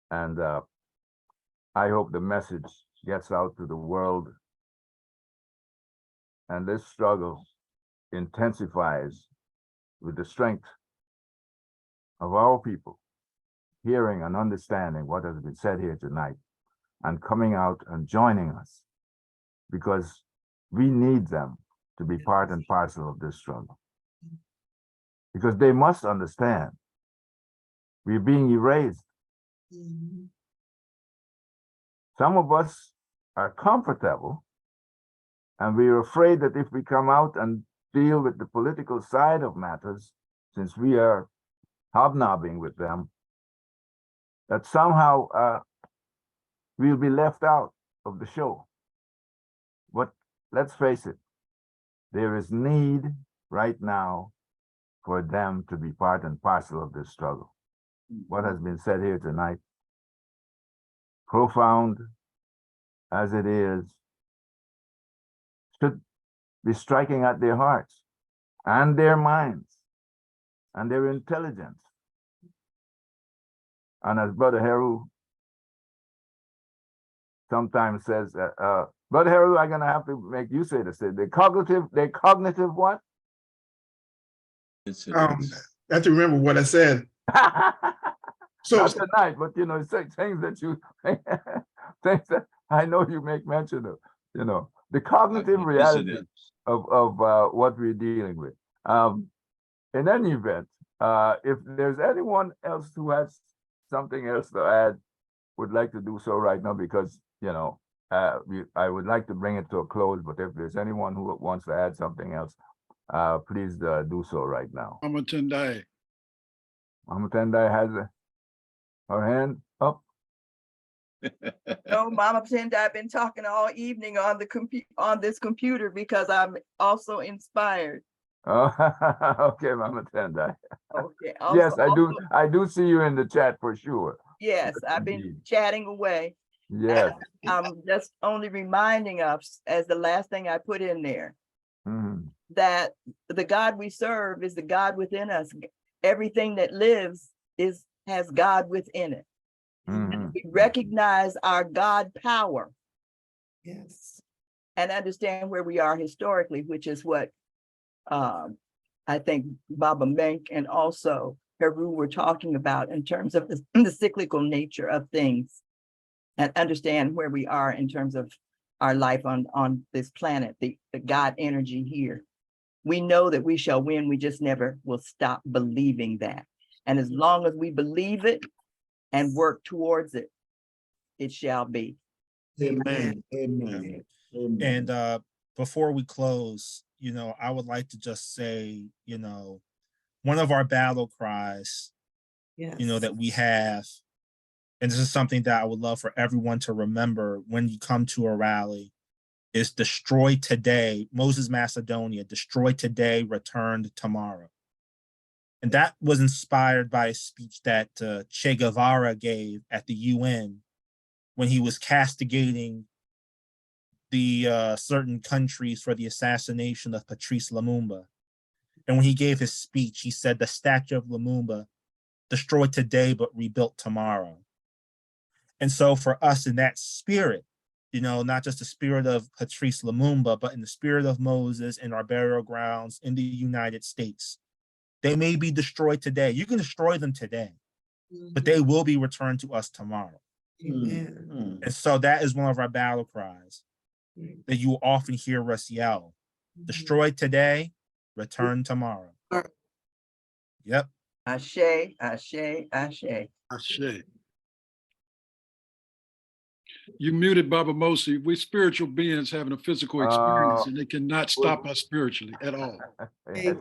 And I hope the message gets out to the world and this struggle intensifies with the strength of our people hearing and understanding what has been said here tonight and coming out and joining us, because we need them to be part and parcel of this struggle. Because they must understand we're being erased. Some of us are comfortable and we're afraid that if we come out and deal with the political side of matters, since we are hobnobbing with them, that somehow we'll be left out of the show. But let's face it, there is need right now for them to be part and parcel of this struggle. What has been said here tonight, profound as it is, should be striking at their hearts and their minds and their intelligence. And as Brother Heru sometimes says, Brother Heru, I'm gonna have to make you say this. They cognitive what? I have to remember what I said. So not tonight, but you know, things that you things that I know you make mention of, you know, the cognitive reality of what we're dealing with. In any event, if there's anyone else who has something else to add, would like to do so right now because, you know, I would like to bring it to a close, but if there's anyone who wants to add something else, please do so right now. Mama Tendai. Mama Tendai has her hand up. No, Mama Tendai, I've been talking all evening on the on this computer because I'm also inspired. Oh, okay, Mama Tendai. Okay. Yes, I do see you in the chat for sure. Yes, I've been chatting away. Yes. I'm just only reminding us, as the last thing I put in there, Mhm. that the God we serve is the God within us. Everything that lives has God within it. Mhm. We recognize our God power. Yes. And understand where we are historically, which is what I think Baba Menk and also Heru were talking about in terms of the cyclical nature of things, and understand where we are in terms of our life on this planet, the God energy here. We know that we shall win. We just never will stop believing that. And as long as we believe it and work towards it, it shall be. Amen. Amen. Amen. And before we close, you know, I would like to just say, you know, one of our battle cries, you know, that we have, and this is something that I would love for everyone to remember when you come to a rally, is destroy today, Moses Macedonia, destroy today, returned tomorrow. And that was inspired by a speech that Che Guevara gave at the UN when he was castigating the certain countries for the assassination of Patrice Lumumba. And when he gave his speech, he said, the statue of Lumumba, destroyed today, but rebuilt tomorrow. And so for us in that spirit, you know, not just the spirit of Patrice Lumumba, but in the spirit of Moses in our burial grounds in the United States, they may be destroyed today. You can destroy them today, but they will be returned to us tomorrow. Amen. And so that is one of our battle cries that you often hear us yell. Destroy today, return tomorrow. Yep. Ashe, ashe, ashe. Ashe. You muted Baba Mosi. We spiritual beings having a physical experience, and they cannot stop us spiritually at all. Yes.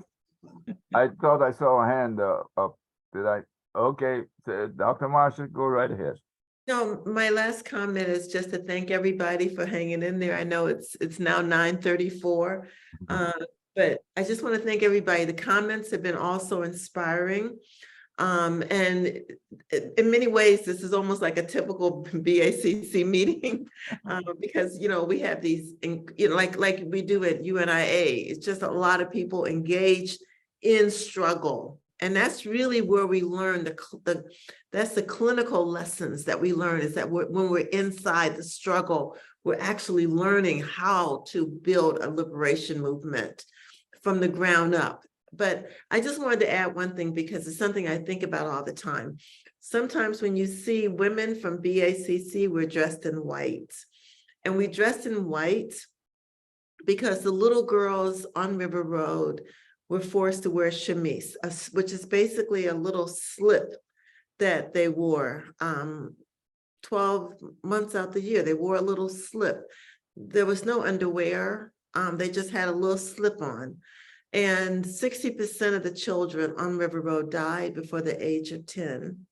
I thought I saw a hand up. Did I? Okay, Dr. Marsha, go right ahead. No, my last comment is just to thank everybody for hanging in there. I know it's now 9:34, but I just want to thank everybody. The comments have been also inspiring. And in many ways, this is almost like a typical BACC meeting because, you know, we have these, you know, like we do at UNIA. It's just a lot of people engaged in struggle. And that's really where we learn that's the clinical lessons that we learn, is that when we're inside the struggle, we're actually learning how to build a liberation movement from the ground up. But I just wanted to add one thing because it's something I think about all the time. Sometimes when you see women from BACC, we're dressed in white. And we dressed in white because the little girls on River Road were forced to wear chemise, which is basically a little slip that they wore 12 months out the year. They wore a little slip. There was no underwear. They just had a little slip on. And 60% of the children on River Road died before the age of 10.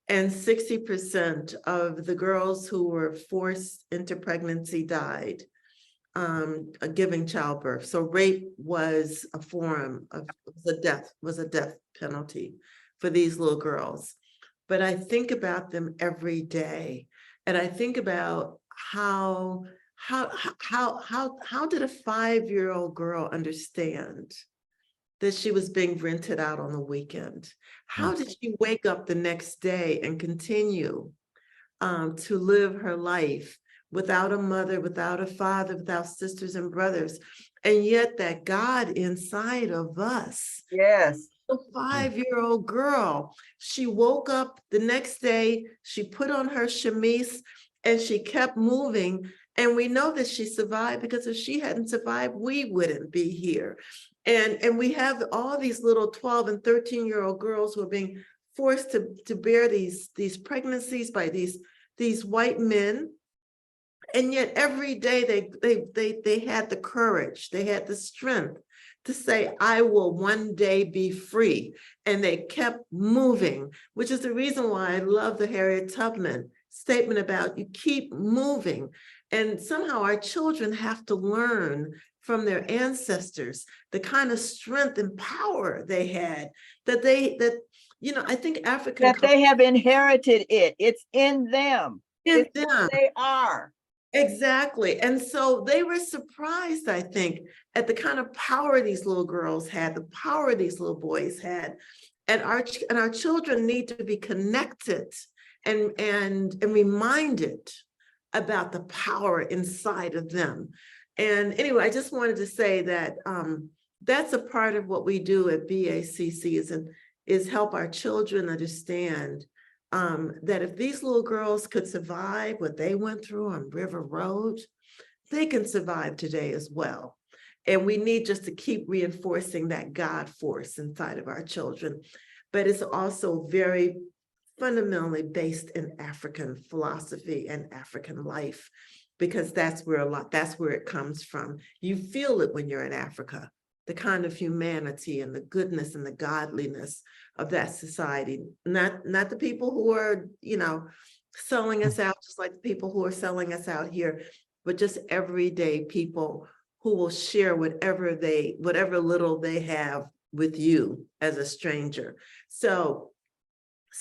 And 60% of the girls who were forced into pregnancy died giving childbirth. So rape was a form of, was a death penalty for these little girls. But I think about them every day. And I think about how did a 5-year-old girl understand that she was being rented out on the weekend? How did she wake up the next day and continue to live her life without a mother, without a father, without sisters and brothers? And yet that God inside of us, yes, a 5-year-old girl, she woke up the next day, she put on her chemise and she kept moving. And we know that she survived because if she hadn't survived, we wouldn't be here. And we have all these little 12 and 13-year-old girls who are being forced to bear these pregnancies by these white men. And yet every day they had the courage, they had the strength to say, I will one day be free. And they kept moving, which is the reason why I love the Harriet Tubman statement about you keep moving. And somehow our children have to learn from their ancestors the kind of strength and power they had, that I think African That they have inherited it. It's in them. in It's them. who they are. Exactly. And so they were surprised, I think, at the kind of power these little girls had, the power these little boys had. And our children need to be connected and reminded about the power inside of them. And anyway, I just wanted to say that that's a part of what we do at BACC is help our children understand that if these little girls could survive what they went through on River Road, they can survive today as well. And we need just to keep reinforcing that God force inside of our children. But it's also very fundamentally based in African philosophy and African life, because that's where it comes from. You feel it when you're in Africa, the kind of humanity and the goodness and the godliness of that society, not the people who are, selling us out, just like the people who are selling us out here, but just everyday people who will share whatever little they have with you as a stranger. So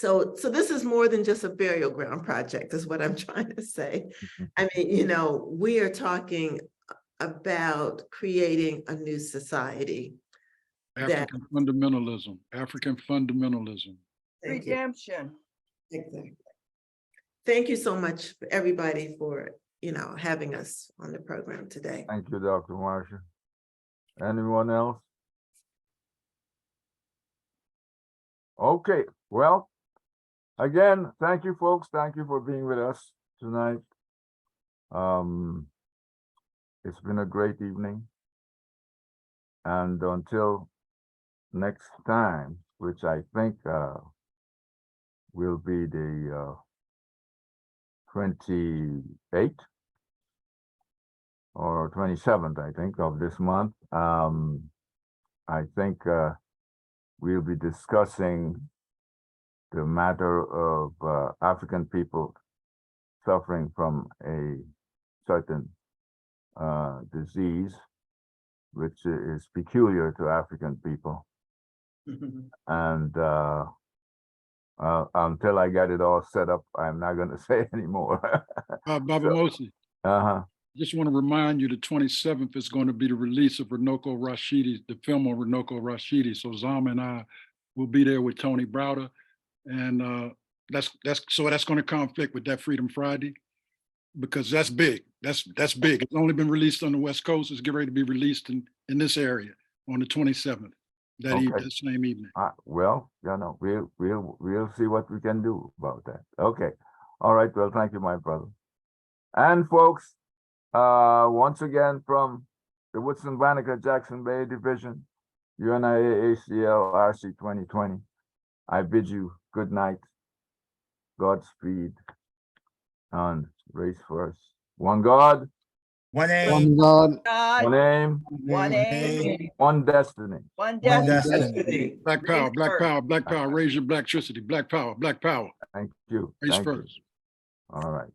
this is more than just a burial ground project, is what I'm trying to say. I mean, we are talking about creating a new society. African fundamentalism. Redemption. Exactly. Thank you so much, everybody, for having us on the program today. Thank you, Dr. Marsha. Anyone else? Okay, well, again, thank you, folks. Thank you for being with us tonight. It's been a great evening. And until next time, which I think will be the 28th or 27th, I think, of this month. I think we'll be discussing the matter of African people suffering from a certain disease, which is peculiar to African people. And until I get it all set up, I'm not going to say anymore. Baba Mosi. Just want to remind you the 27th is going to be the release of Runoko Rashidi, the film on Runoko Rashidi. So Zama and I will be there with Tony Browder. And that's going to conflict with that Freedom Friday, because that's big. That's big. It's only been released on the West Coast. It's getting ready to be released in this area on the 27th, that same evening. Well, we'll see what we can do about that. Okay. All right. Well, thank you, my brother. And folks, once again from the Woodson Banneker Jackson Bay Division, UNIA ACL RC 2020, I bid you good night, Godspeed, and race first. One God, one aim, one God, God, one aim, one aim, one destiny. one destiny. Black power, black power, black power. Raise your blacktricity. Black power, black power. Thank you. Race Thank you. first. All right.